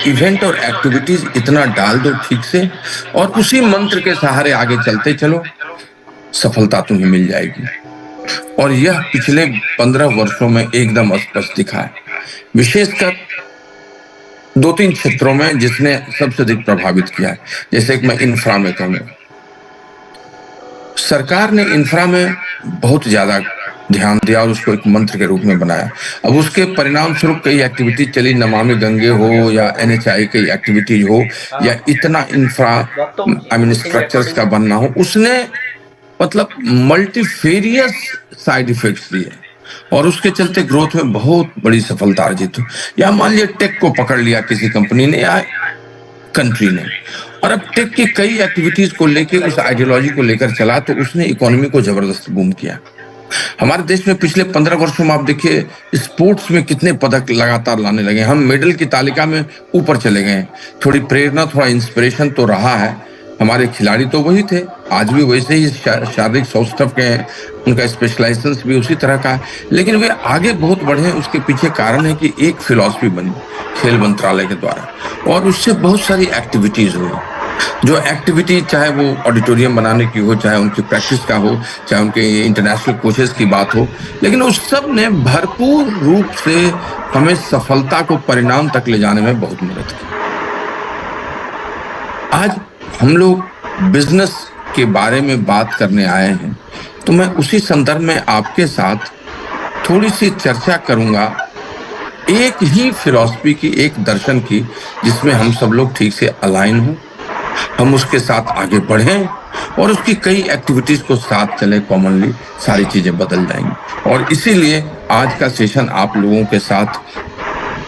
Event और activities इतना डाल दो ठीक से और उसी मंत्र के सहारे आगे चलते चलो, सफलता तुम्हें मिल जाएगी। और यह पिछले 15 वर्षों में एकदम स्पष्ट दिखा है, विशेषकर 2-3 क्षेत्रों में जिसने सबसे अधिक प्रभावित किया है। जैसे कि मैं इंफ्रा में कहूँ, सरकार ने इंफ्रा में बहुत ज्यादा ध्यान दिया और उसको एक मंत्र के रूप में बनाया। अब उसके परिणाम स्वरूप कई एक्टिविटीज चली, नमामि गंगे हो या एनएचआई की एक्टिविटीज हो या इतना इंफ्रा आई मीन स्ट्रक्चर्स का बनना हो, उसने मतलब मल्टीफेरियस साइड इफेक्ट्स दिए और उसके चलते ग्रोथ में बहुत बड़ी सफलता अर्जित हुई। या मान लिया टेक को पकड़ लिया किसी कंपनी ने या कंट्री ने, और अब टेक की कई एक्टिविटीज को लेके उस आइडियोलॉजी को लेकर चला तो उसने इकोनॉमी को जबरदस्त बूम किया। हमारे देश में पिछले 15 वर्षों में आप देखिए स्पोर्ट्स में कितने पदक लगातार लाने लगे, हम मेडल की तालिका में ऊपर चले गए। थोड़ी प्रेरणा, थोड़ा इंस्पिरेशन तो रहा है। हमारे खिलाड़ी तो वही थे, आज भी वैसे ही शारीरिक सौष्ठव के हैं, उनका स्पेशलाइजेशन भी उसी तरह का है, लेकिन वे आगे बहुत बढ़े हैं। उसके पीछे कारण है कि एक फिलॉसफी बनी खेल मंत्रालय के द्वारा और उससे बहुत सारी एक्टिविटीज हुई। जो एक्टिविटी चाहे वो ऑडिटोरियम बनाने की हो, चाहे उनकी प्रैक्टिस का हो, चाहे उनके इंटरनेशनल कोचेस की बात हो, लेकिन उस सब ने भरपूर रूप से हमें सफलता को परिणाम तक ले जाने में बहुत मदद की। आज हम लोग बिजनेस के बारे में बात करने आए हैं, तो मैं उसी संदर्भ में आपके साथ थोड़ी सी चर्चा करूंगा एक ही फिलॉसफी की, एक दर्शन की, जिसमें हम सब लोग ठीक से अलाइन हों, हम उसके साथ आगे बढ़ें और उसकी कई एक्टिविटीज को साथ चले, कॉमनली सारी चीजें बदल जाएंगी। और इसीलिए आज का सेशन आप लोगों के साथ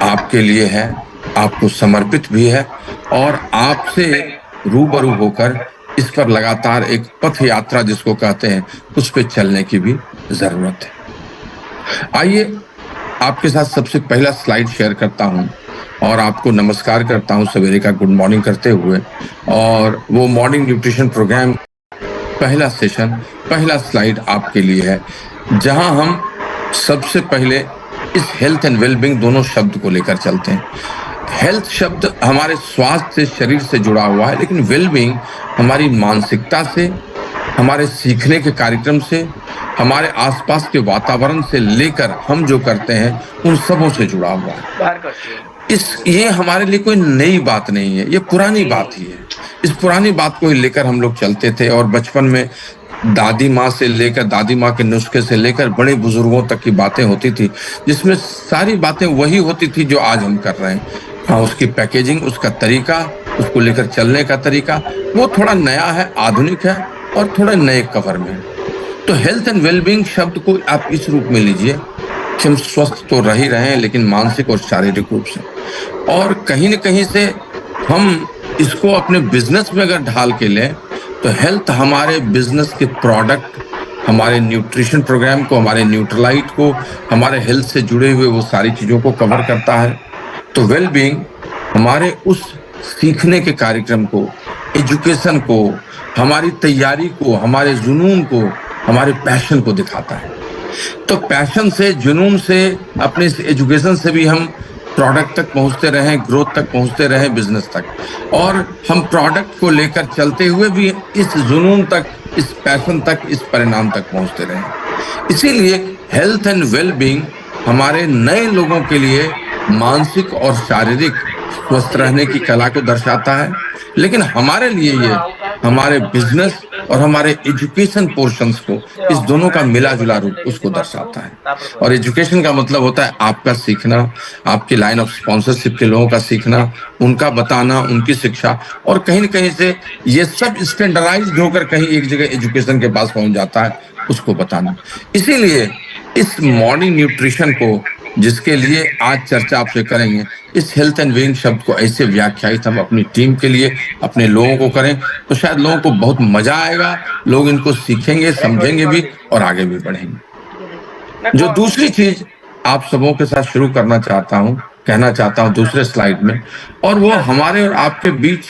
आपके लिए है, आपको समर्पित भी है और आपसे रूबरू होकर इस पर लगातार एक पथ यात्रा जिसको कहते हैं उस पे चलने की भी जरूरत है। आइए आपके साथ सबसे पहला स्लाइड शेयर करता हूं और आपको नमस्कार करता हूं सवेरे का गुड मॉर्निंग करते हुए। और वो मॉर्निंग न्यूट्रिशन प्रोग्राम पहला सेशन, पहला स्लाइड आपके लिए है, जहां हम सबसे पहले इस हेल्थ एंड वेलबींग दोनों शब्द को लेकर चलते हैं। हेल्थ शब्द हमारे स्वास्थ्य से, शरीर से जुड़ा हुआ है, लेकिन वेलबींग हमारी मानसिकता से, हमारे सीखने के कार्यक्रम से, हमारे आसपास के वातावरण से लेकर हम जो करते हैं उन सबों से जुड़ा हुआ है। ये हमारे लिए कोई नई बात नहीं है, ये पुरानी बात ही है। इस पुरानी बात को ही लेकर हम लोग चलते थे और बचपन में दादी माँ से लेकर, दादी माँ के नुस्खे से लेकर बड़े बुजुर्गों तक की बातें होती थी, जिसमें सारी बातें वही होती थी जो आज हम कर रहे हैं। हाँ, उसकी पैकेजिंग, उसका तरीका, उसको लेकर चलने का तरीका वो थोड़ा नया है, आधुनिक है और थोड़ा नए कवर में है। तो हेल्थ एंड वेलबींग शब्द को आप इस रूप में लीजिए कि हम स्वस्थ तो रह ही रहे हैं, लेकिन मानसिक और शारीरिक रूप से। और कहीं न कहीं से हम इसको अपने बिजनेस में अगर ढाल के लें तो हेल्थ हमारे बिजनेस के प्रोडक्ट, हमारे न्यूट्रिशन प्रोग्राम को, हमारे न्यूट्रलाइट को, हमारे हेल्थ से जुड़े हुए वो सारी चीजों को कवर करता है। तो वेलबींग हमारे उस सीखने के कार्यक्रम को, एजुकेशन को, हमारी तैयारी को, हमारे जुनून को, हमारे पैशन को दिखाता है। तो पैशन से, जुनून से, अपने एजुकेशन से भी हम प्रोडक्ट तक पहुंचते रहे, ग्रोथ तक पहुंचते रहे, बिजनेस तक, और हम प्रोडक्ट को लेकर चलते हुए भी इस जुनून तक, इस पैशन तक, इस परिणाम तक पहुंचते रहे। इसीलिए हेल्थ एंड वेलबींग हमारे नए लोगों के लिए मानसिक और शारीरिक स्वस्थ रहने की कला को दर्शाता है, लेकिन हमारे लिए ये हमारे बिजनेस और हमारे एजुकेशन पोर्शंस को, इस दोनों का मिला जुला रूप उसको दर्शाता है। और एजुकेशन का मतलब होता है आपका सीखना, आपकी लाइन ऑफ स्पॉन्सरशिप के लोगों का सीखना, उनका बताना, उनकी शिक्षा, और कहीं न कहीं से ये सब स्टैंडर्डाइज्ड होकर कहीं एक जगह एजुकेशन के पास पहुंच जाता है, उसको बताना। इसीलिए इस मॉर्निंग न्यूट्रिशन को, जिसके लिए आज चर्चा आपसे करेंगे, इस हेल्थ एंड वेलबींग शब्द को ऐसे व्याख्यायित हम अपनी टीम के लिए, अपने लोगों को करें तो शायद लोगों को बहुत मजा आएगा, लोग इनको सीखेंगे, समझेंगे भी और आगे भी बढ़ेंगे। जो दूसरी चीज आप सबों के साथ शुरू करना चाहता हूं, कहना चाहता हूं दूसरे स्लाइड में, और वो हमारे और आपके बीच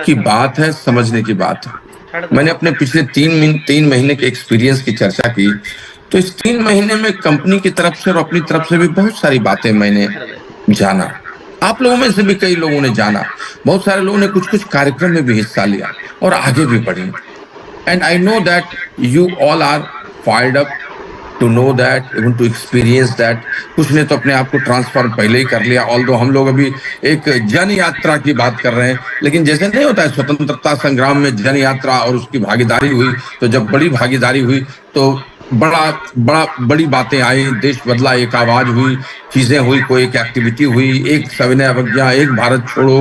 की बात है, समझने की बात है। मैंने अपने पिछले 3 महीने के एक्सपीरियंस की चर्चा की, तो इस 3 महीने में कंपनी की तरफ से और अपनी तरफ से भी बहुत सारी बातें मैंने जाना। आप लोगों में से भी कई लोगों ने जाना, बहुत सारे लोगों ने कुछ-कुछ कार्यक्रम में भी हिस्सा लिया और आगे भी बढ़े। And I know that you all are fired up to know that, even to experience that। कुछ ने तो अपने आप को ट्रांसफॉर्म पहले ही कर लिया, ऑल्दो हम लोग अभी एक जन यात्रा की बात कर रहे हैं। लेकिन जैसे नहीं होता है स्वतंत्रता संग्राम में जन यात्रा और उसकी भागीदारी हुई, तो जब बड़ी भागीदारी हुई तो बड़ी बातें आई, देश बदला, एक आवाज हुई, चीजें हुई, कोई एक एक्टिविटी हुई, एक सविनय अवज्ञा, एक भारत छोड़ो,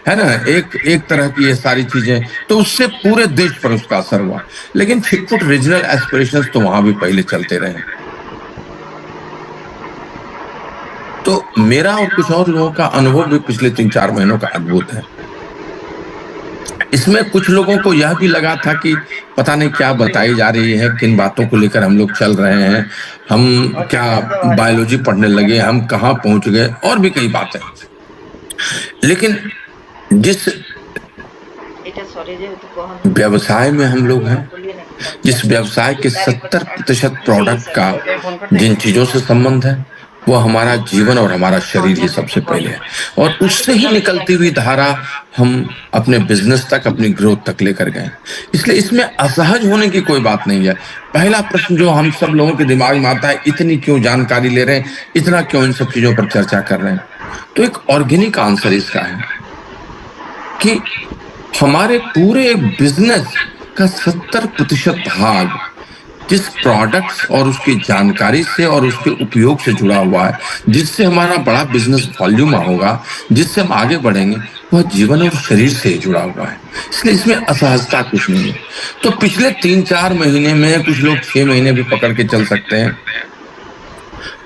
है ना, एक तरह की ये सारी चीजें, तो उससे पूरे देश पर उसका असर हुआ। लेकिन छिटपुट रीजनल एस्पिरेशंस तो वहां भी पहले चलते रहे। तो मेरा और कुछ और लोगों का अनुभव भी पिछले 3-4 महीनों का अद्भुत है। इसमें कुछ लोगों को यह भी लगा था कि पता नहीं क्या बताई जा रही है, किन बातों को लेकर हम लोग चल रहे हैं, हम क्या बायोलॉजी पढ़ने लगे, हम कहाँ पहुंच गए, और भी कई बातें। लेकिन जिस व्यवसाय में हम लोग हैं, जिस व्यवसाय के 70% प्रोडक्ट का जिन चीजों से संबंध है, वो हमारा जीवन और हमारा शरीर ही सबसे पहले है, और उससे ही निकलती हुई धारा हम अपने बिजनेस तक, अपनी ग्रोथ तक लेकर गए। इसलिए इसमें असहज होने की कोई बात नहीं है। पहला प्रश्न जो हम सब लोगों के दिमाग में आता है, इतनी क्यों जानकारी ले रहे हैं, इतना क्यों इन सब चीजों पर चर्चा कर रहे हैं? तो एक ऑर्गेनिक आंसर इसका है कि हमारे पूरे बिजनेस का 70% भाग जिस प्रोडक्ट्स और उसकी जानकारी से और उसके उपयोग से जुड़ा हुआ है, जिससे हमारा बड़ा बिजनेस वॉल्यूम होगा, जिससे हम आगे बढ़ेंगे, वह जीवन और शरीर से ही जुड़ा हुआ है। इसलिए इसमें असहजता कुछ नहीं है। तो पिछले 3-4 महीने में, कुछ लोग 6 महीने भी पकड़ के चल सकते हैं,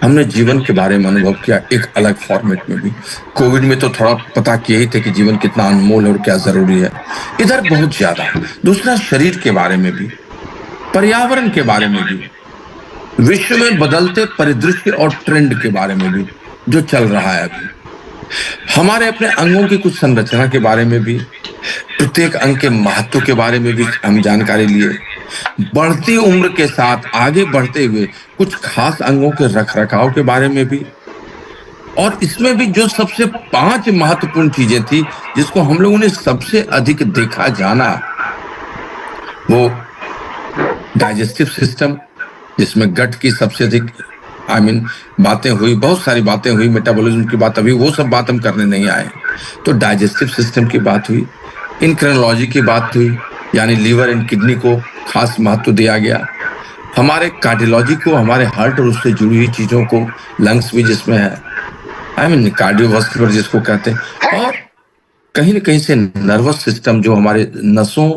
हमने जीवन के बारे में अनुभव किया, एक अलग फॉर्मेट में भी। कोविड में तो थोड़ा पता किया ही थे कि जीवन कितना अनमोल और क्या जरूरी है, इधर बहुत ज्यादा। दूसरा, शरीर के बारे में भी, पर्यावरण के बारे में भी, विश्व में बदलते परिदृश्य और ट्रेंड के बारे में भी जो चल रहा है अभी, हमारे अपने अंगों की कुछ संरचना के बारे में भी, प्रत्येक अंग के महत्व के बारे में भी हम जानकारी लिए, बढ़ती उम्र के साथ आगे बढ़ते हुए कुछ खास अंगों के रखरखाव के बारे में भी, और इसमें भी जो सबसे 5 महत्वपूर्ण चीजें थी जिसको हम लोगों ने सबसे अधिक देखा जाना, वो डाइजेस्टिव सिस्टम, जिसमें गट की सबसे अधिक बातें हुई, बहुत सारी बातें हुई, मेटाबॉलिज्म की बात, अभी वो सब बात हम करने नहीं आए। तो डाइजेस्टिव सिस्टम की बात हुई, इंक्रेनोलॉजी की बात हुई, यानी लीवर एंड किडनी को खास महत्व दिया गया, हमारे कार्डियोलॉजी को, हमारे हार्ट और उससे जुड़ी हुई चीजों को, लंग्स भी जिसमें है, कार्डियोवास्कुलर जिसको कहते हैं, और कहीं न कहीं से नर्वस सिस्टम जो हमारे नसों,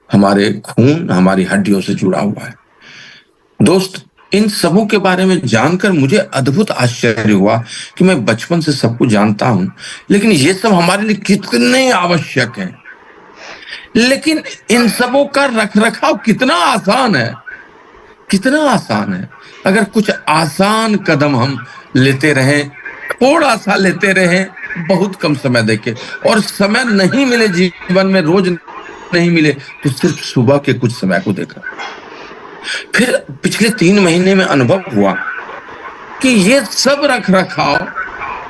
हमारे खून, हमारी हड्डियों से जुड़ा हुआ है। दोस्त, इन सबों के बारे में जानकर मुझे अद्भुत आश्चर्य हुआ कि मैं बचपन से सब कुछ जानता हूं, लेकिन ये सब हमारे लिए कितने आवश्यक हैं। लेकिन इन सबों का रखरखाव कितना आसान है, कितना आसान है। अगर कुछ आसान कदम हम लेते रहें, थोड़ा सा लेते रहें, बहुत कम समय देके, और समय नहीं मिले जीवन में, रोज नहीं मिले, तो सिर्फ सुबह के कुछ समय को देखा। फिर पिछले 3 महीने में अनुभव हुआ कि ये सब रखरखाव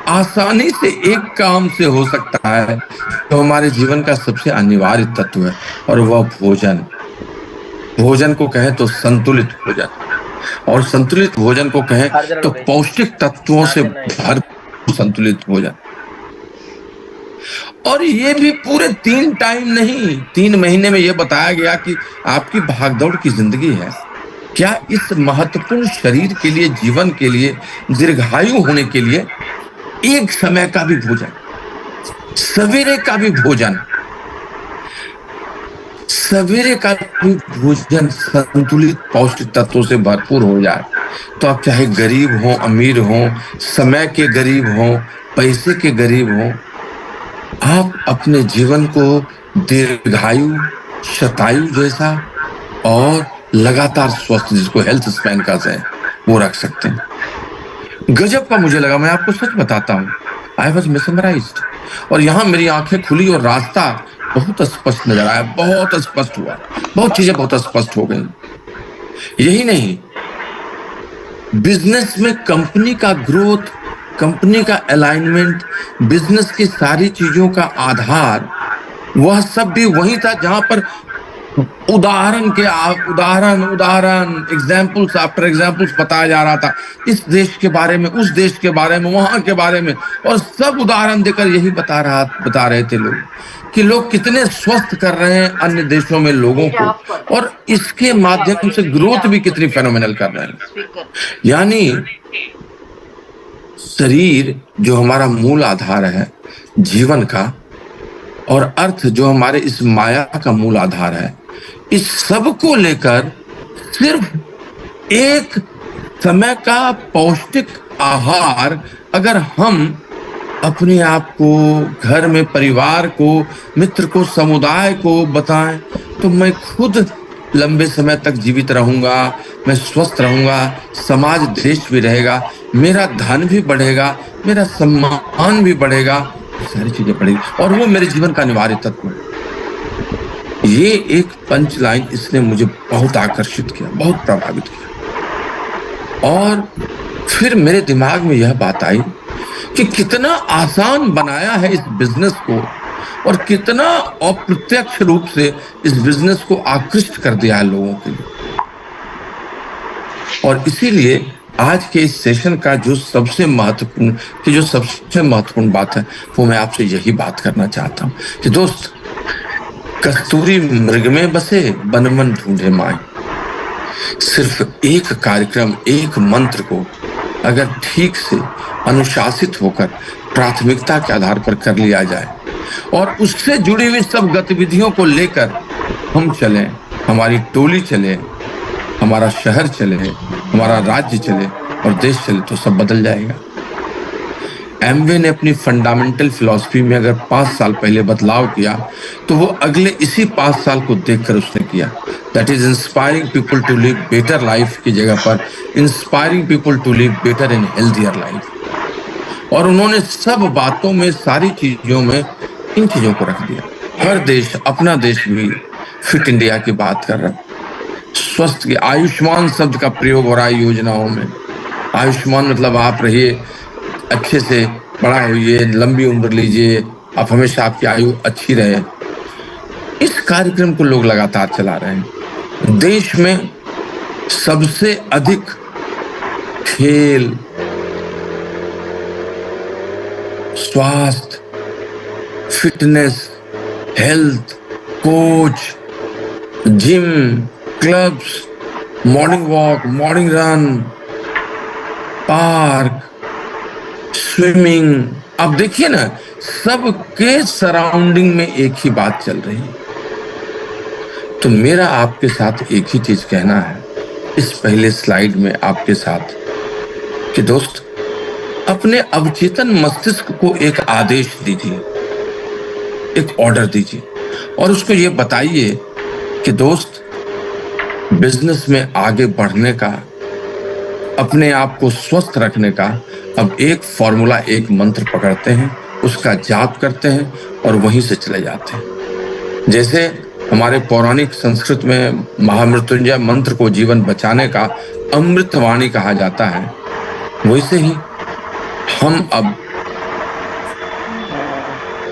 आसानी से एक काम से हो सकता है, तो हमारे जीवन का सबसे अनिवार्य तत्व है, और वह भोजन। भोजन को कहें तो संतुलित भोजन, और संतुलित भोजन को कहें तो पौष्टिक तत्वों से भरपूर संतुलित भोजन। और ये भी पूरे 3 टाइम नहीं, 3 महीने में यह बताया गया कि आपकी भागदौड़ की जिंदगी है, क्या इस महत्वपूर्ण शरीर के लिए, जीवन के लिए, दीर्घायु होने के लिए एक समय का भी भोजन, सवेरे का भी भोजन, सवेरे का भी भोजन संतुलित पौष्टिक तत्वों से भरपूर हो जाए, तो आप चाहे गरीब हो, अमीर हो, समय के गरीब हो, पैसे के गरीब हो, आप अपने जीवन को दीर्घायु, शतायु जैसा और लगातार स्वस्थ, जिसको हेल्थ स्पैन कहते हैं, वो रख सकते हैं। गजब का मुझे लगा, मैं आपको सच बताता हूं, आई वॉज मेसमराइज्ड, और यहां मेरी आंखें खुली और रास्ता बहुत स्पष्ट नजर आया, बहुत स्पष्ट हुआ, बहुत चीजें बहुत स्पष्ट हो गई। यही नहीं, बिजनेस में कंपनी का ग्रोथ कंपनी का अलाइनमेंट, बिजनेस की सारी चीजों का आधार, वह सब भी वही था जहां पर उदाहरण उदाहरण एग्जाम्पल्स आफ्टर एग्जाम्पल्स बताया जा रहा था, इस देश के बारे में, उस देश के बारे में, वहां के बारे में, और सब उदाहरण देकर यही बता रहे थे लोग कि लोग कितने स्वस्थ कर रहे हैं अन्य देशों में लोगों को, और इसके माध्यम से ग्रोथ भी कितनी फेनोमेनल कर रहे हैं। यानी शरीर जो हमारा मूल आधार है जीवन का, और अर्थ जो हमारे इस माया का मूल आधार है, इस सब को लेकर सिर्फ एक समय का पौष्टिक आहार अगर हम अपने आप को, घर में परिवार को, मित्र को, समुदाय को बताएं, तो मैं खुद लंबे समय तक जीवित रहूंगा, मैं स्वस्थ रहूंगा, समाज देश भी रहेगा, मेरा धन भी बढ़ेगा, मेरा सम्मान भी बढ़ेगा, सारी चीजें बढ़ेगी, और वो मेरे जीवन का अनिवार्य तत्व है। ये एक पंच लाइन इसने मुझे बहुत आकर्षित किया, बहुत प्रभावित किया, और फिर मेरे दिमाग में यह बात आई कि कितना आसान बनाया है इस बिजनेस को, और कितना अप्रत्यक्ष रूप से इस बिजनेस को आकृष्ट कर दिया है लोगों के लिए। और इसीलिए आज के इस सेशन का जो सबसे महत्वपूर्ण बात है, वो मैं आपसे यही बात करना चाहता हूं कि दोस्त, कस्तूरी मृग में बसे बन मन ढूंढे माए। सिर्फ एक कार्यक्रम, एक मंत्र को अगर ठीक से अनुशासित होकर प्राथमिकता के आधार पर कर लिया जाए, और उससे जुड़ी हुई सब गतिविधियों को लेकर हम चलें, हमारी टोली चले, हमारा शहर चले, हमारा राज्य चले और देश चले, तो सब बदल जाएगा। एमवे ने अपनी फंडामेंटल फिलॉसफी में अगर 5 साल पहले बदलाव किया, तो वो अगले इसी 5 साल को देखकर उसने किया। That is inspiring people to live better life की जगह पर inspiring people to live better and healthier life. और उन्होंने सब बातों में, सारी चीजों में इन चीजों को रख दिया। हर देश, अपना देश भी फिट इंडिया की बात कर रहा है, स्वस्थ की, आयुष्मान शब्द का प्रयोग हो रहा है योजनाओं में। आयुष्मान मतलब आप रहिए अच्छे से, बड़ा होइए, लंबी उम्र लीजिए, आप हमेशा, आपकी आयु अच्छी रहे। इस कार्यक्रम को लोग लगातार चला रहे हैं। देश में सबसे अधिक खेल, स्वास्थ्य, fitness, health, coach, gym, clubs, morning walk, morning run, park, swimming, अब देखिए ना, सबके सराउंडिंग में एक ही बात चल रही है। तो मेरा आपके साथ एक ही चीज कहना है इस पहले स्लाइड में आपके साथ, कि दोस्त, अपने अवचेतन मस्तिष्क को एक आदेश दीजिए, एक ऑर्डर दीजिए, और उसको ये बताइए कि दोस्त, बिजनेस में आगे बढ़ने का, अपने आप को स्वस्थ रखने का अब एक फॉर्मूला, एक मंत्र पकड़ते हैं, उसका जाप करते हैं और वहीं से चले जाते हैं। जैसे हमारे पौराणिक संस्कृत में महामृत्युंजय मंत्र को जीवन बचाने का अमृतवाणी कहा जाता है, वैसे ही हम अब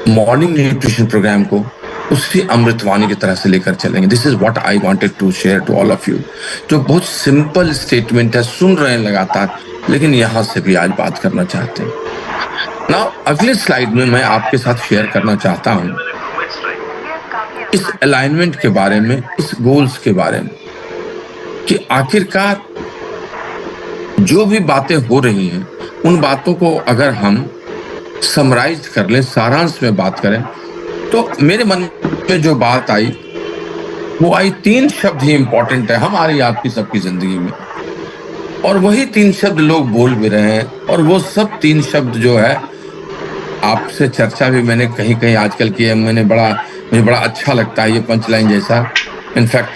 मॉर्निंग न्यूट्रिशन प्रोग्राम को उसी अमृतवाणी की तरह से लेकर चलेंगे। This is what I wanted to share to all of you. जो बहुत सिंपल स्टेटमेंट है, सुन रहे हैं लगातार, लेकिन यहां से भी आज बात करना चाहते हैं। नाउ अगले स्लाइड में मैं आपके साथ शेयर करना चाहता हूं इस अलाइनमेंट के बारे में, इस गोल्स के बारे में, कि आखिरकार जो भी बातें हो रही हैं, उन बातों को अगर हम समराइज कर लें, सारांश में बात करें, तो मेरे मन में जो बात आई वो आई, 3 शब्द ही इंपॉर्टेंट है हमारी, आपकी, सबकी जिंदगी में, और वही 3 शब्द लोग बोल भी रहे हैं, और वो सब 3 शब्द जो है, आपसे चर्चा भी मैंने कहीं कहीं आजकल की है, मुझे बड़ा अच्छा लगता है ये पंचलाइन जैसा। इनफैक्ट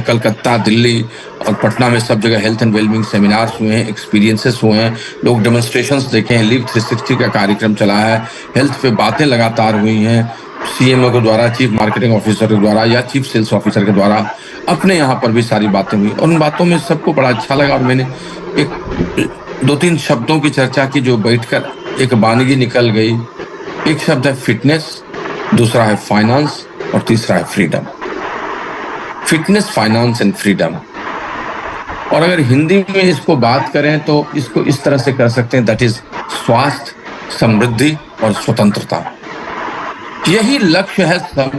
कलकत्ता, दिल्ली और पटना में सब जगह हेल्थ एंड वेलबींग सेमिनार्स हुए हैं, एक्सपीरियंसेस हुए हैं, लोग डेमोन्स्ट्रेशंस देखे हैं, लिव 360 का कार्यक्रम चला है, हेल्थ पे बातें लगातार हुई हैं, सीएमओ के द्वारा, चीफ मार्केटिंग ऑफिसर के द्वारा या चीफ सेल्स ऑफिसर के द्वारा, अपने यहाँ पर भी सारी बातें हुई, और उन बातों में सबको बड़ा अच्छा लगा। और मैंने एक दो तीन शब्दों की चर्चा की जो बैठकर एक वानगी निकल गई। एक शब्द है फिटनेस, दूसरा है फाइनेंस और तीसरा है freedom. Fitness, finance and freedom. और अगर हिंदी में इसको बात करें तो इसको इस तरह से कर सकते हैं, दैट इज स्वास्थ्य, समृद्धि और स्वतंत्रता। यही लक्ष्य है सब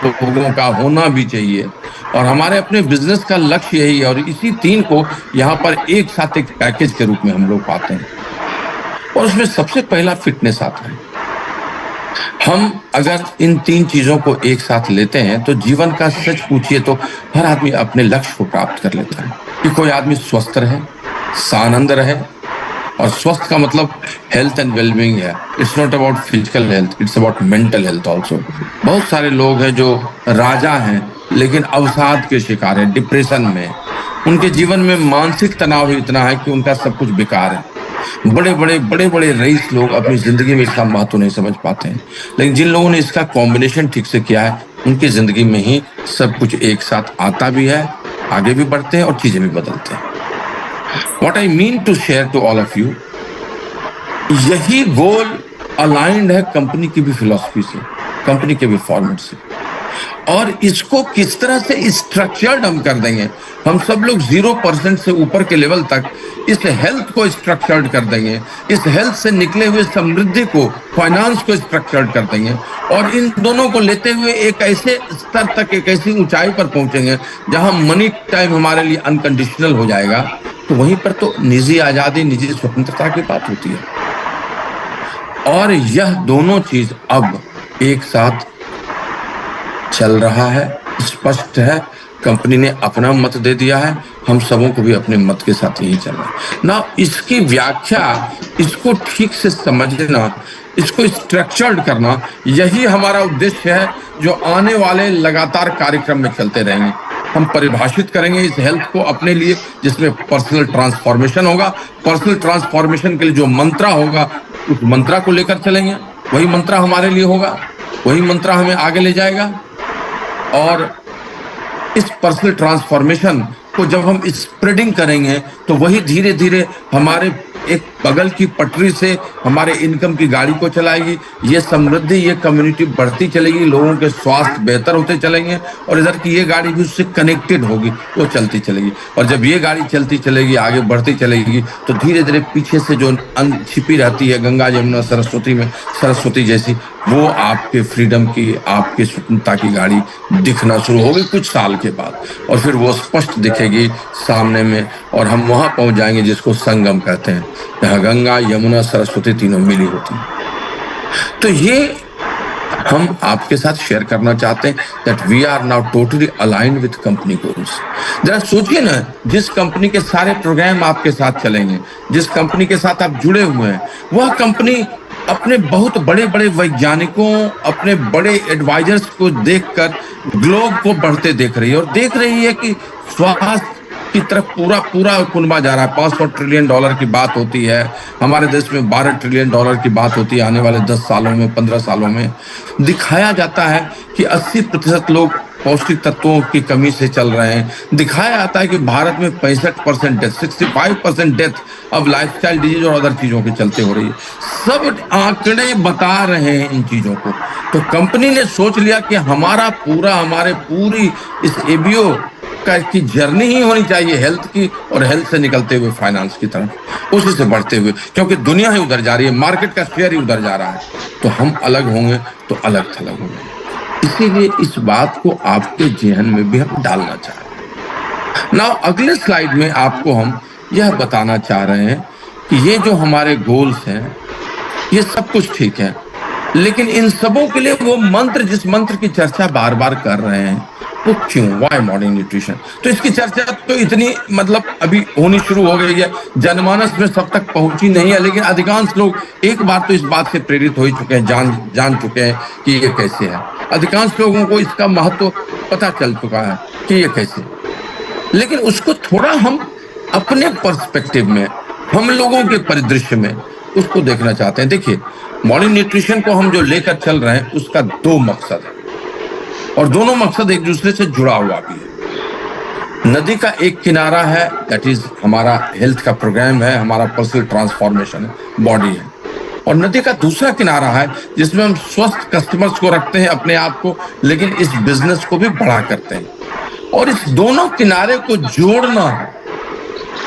लोगों का, होना भी चाहिए। और हमारे अपने बिजनेस का लक्ष्य यही है, और इसी तीन को यहाँ पर एक साथ एक पैकेज के रूप में हम लोग पाते हैं। और उसमें सबसे पहला फिटनेस आता है। हम अगर इन तीन चीजों को एक साथ लेते हैं तो जीवन का सच पूछिए तो हर आदमी अपने लक्ष्य को प्राप्त कर लेता है। कि कोई आदमी स्वस्थ रहे, सानंद रहे, और स्वस्थ का मतलब हेल्थ एंड वेलबींग है। It's not about physical health, it's about mental health also. बहुत सारे लोग हैं जो राजा हैं लेकिन अवसाद के शिकार हैं, डिप्रेशन में। उनके जीवन में मानसिक तनाव ही इतना है कि उनका सब कुछ बेकार है। बड़े बड़े रईस लोग अपनी जिंदगी में इसका महत्व नहीं समझ पाते हैं, लेकिन जिन लोगों ने इसका कॉम्बिनेशन ठीक से किया है उनकी जिंदगी में ही सब कुछ एक साथ आता भी है, आगे भी बढ़ते हैं और चीजें भी बदलते हैं। What I mean to share to all of you, यही गोल अलाइंड है कंपनी की भी फिलॉसफी से, कंपनी के भी फॉर्मेट से। और इसको किस तरह से स्ट्रक्चर्ड हम कर देंगे, हम सब लोग 0% से ऊपर के लेवल तक इस हेल्थ को स्ट्रक्चर्ड कर देंगे, इस हेल्थ से निकले हुए समृद्धि को, फाइनेंस को स्ट्रक्चर्ड कर देंगे, और इन दोनों को लेते हुए एक ऐसे स्तर तक, एक ऐसी ऊंचाई पर पहुंचेंगे जहां मनी टाइम हमारे लिए अनकंडीशनल हो जाएगा। तो वहीं पर तो निजी आजादी, निजी स्वतंत्रता की बात होती है। और यह दोनों चीज अब एक साथ चल रहा है, स्पष्ट है। कंपनी ने अपना मत दे दिया है, हम सबों को भी अपने मत के साथ यही चलना है ना। इसकी व्याख्या, इसको ठीक से समझना, इसको स्ट्रक्चर्ड करना, यही हमारा उद्देश्य है जो आने वाले लगातार कार्यक्रम में चलते रहेंगे। हम परिभाषित करेंगे इस हेल्थ को अपने लिए, जिसमें पर्सनल ट्रांसफॉर्मेशन होगा। पर्सनल ट्रांसफॉर्मेशन के लिए जो मंत्रा होगा उस मंत्रा को लेकर चलेंगे, वही मंत्रा हमारे लिए होगा, वही मंत्रा हमें आगे ले जाएगा। और इस पर्सनल ट्रांसफॉर्मेशन को जब हम स्प्रेडिंग करेंगे तो वही धीरे धीरे हमारे एक बगल की पटरी से हमारे इनकम की गाड़ी को चलाएगी। ये समृद्धि, ये कम्युनिटी बढ़ती चलेगी, लोगों के स्वास्थ्य बेहतर होते चलेंगे, और इधर की ये गाड़ी भी उससे कनेक्टेड होगी, वो चलती चलेगी। और जब ये गाड़ी चलती चलेगी, आगे बढ़ती चलेगी, तो धीरे धीरे पीछे से जो छिपी रहती है गंगा यमुना सरस्वती में, सरस्वती जैसी, वो आपके फ्रीडम की, आपके स्वतंत्रता की गाड़ी दिखना शुरू होगी कुछ साल के बाद। और फिर वो स्पष्ट दिखेगी सामने में, और हम वहां पहुंच जाएंगे जिसको संगम कहते हैं, जहां गंगा यमुना सरस्वती तीनों मिली होती हैं। तो ये हम आपके साथ शेयर करना चाहते हैं that we are now totally aligned with company goals. जरा सोचिए ना, जिस कंपनी के सारे प्रोग्राम आपके साथ चलेंगे, जिस कंपनी के साथ आप जुड़े हुए हैं, वह कंपनी अपने बहुत बड़े बड़े वैज्ञानिकों, अपने बड़े एडवाइजर्स को देखकर ग्लोब को बढ़ते देख रही है, और देख रही है कि स्वास्थ्य की तरफ पूरा पूरा कुनबा जा रहा है। $500 ट्रिलियन की बात होती है, हमारे देश में $12 ट्रिलियन की बात होती है आने वाले 10 सालों में, 15 सालों में। दिखाया जाता है कि 80% लोग पौष्टिक तत्वों की कमी से चल रहे हैं। दिखाया जाता है कि भारत में 65% डेथ, 65% डेथ अब लाइफस्टाइल डिजीज और अदर चीजों के चलते हो रही है। सब आंकड़े बता रहे हैं इन चीजों को। तो कंपनी ने सोच लिया कि हमारा पूरा, हमारे पूरी इस एबीओ की जर्नी ही होनी चाहिए हेल्थ की, और हेल्थ से निकलते हुए फाइनेंस की तरफ, उसी से बढ़ते हुए, क्योंकि दुनिया ही उधर जा रही है, मार्केट का शेयर ही उधर जा रहा है। तो हम अलग होंगे तो अलग थलग होंगे। इसीलिए इस बात को आपके जेहन में भी हम डालना चाह रहे हैं। नाउ अगले स्लाइड में आपको हम यह बताना चाह रहे हैं कि ये जो हमारे गोल्स हैं, ये सब कुछ ठीक है, लेकिन इन सबों के लिए वो मंत्र, जिस मंत्र की चर्चा बार बार कर रहे हैं, वो क्यों, वाई मॉर्निंग न्यूट्रिशन। तो इसकी चर्चा तो इतनी अभी होनी शुरू हो गई है, जनमानस में सब तक पहुंची नहीं है, लेकिन अधिकांश लोग एक बार तो इस बात से प्रेरित हो ही चुके हैं, जान चुके हैं कि ये कैसे है। अधिकांश लोगों को इसका महत्व पता चल चुका है कि ये कैसे। लेकिन उसको थोड़ा हम अपने पर्सपेक्टिव में, हम लोगों के परिदृश्य में उसको देखना चाहते हैं। देखिए, मॉर्निंग न्यूट्रिशन को हम जो लेकर चल रहे हैं उसका 2 मकसद है, और दोनों मकसद एक दूसरे से जुड़ा हुआ भी है। नदी का एक किनारा है, दैट इज हमारा हेल्थ का प्रोग्राम है, हमारा पर्सनल ट्रांसफॉर्मेशन है, बॉडी है। और नदी का दूसरा किनारा है जिसमें हम स्वस्थ कस्टमर्स को रखते हैं अपने आप को, लेकिन इस बिजनेस को भी बड़ा करते हैं। और इस दोनों किनारे को जोड़ना है,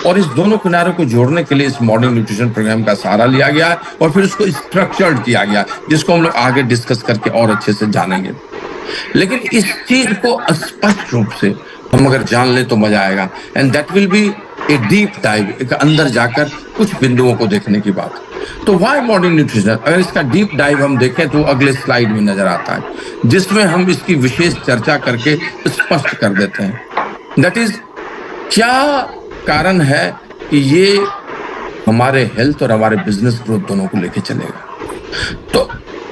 और इस दोनों किनारों को जोड़ने के लिए इस मॉर्निंग न्यूट्रिशन प्रोग्राम का सहारा लिया गया है और फिर उसको स्ट्रक्चर्ड किया गया, जिसको हम लोग आगे डिस्कस करके और अच्छे से जानेंगे। लेकिन इस चीज को स्पष्ट रूप से हम अगर जान ले तो मजा आएगा, and that will be a deep dive, एक अंदर जाकर कुछ बिंदुओं को देखने की बात। तो व्हाई मॉर्निंग न्यूट्रिशन, अगर इसका डीप डाइव हम देखें तो अगले स्लाइड में नजर आता है, जिसमें हम इसकी विशेष चर्चा करके स्पष्ट कर देते हैं। दैट इज, क्या कारण है कि ये हमारे हेल्थ और हमारे बिजनेस ग्रोथ दोनों को लेके चलेगा। तो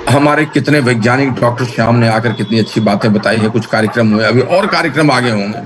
हमारे कितने वैज्ञानिक डॉक्टर श्याम ने आकर कितनी अच्छी बातें बताई है, कुछ कार्यक्रम हुए, अभी और कार्यक्रम आगे होंगे।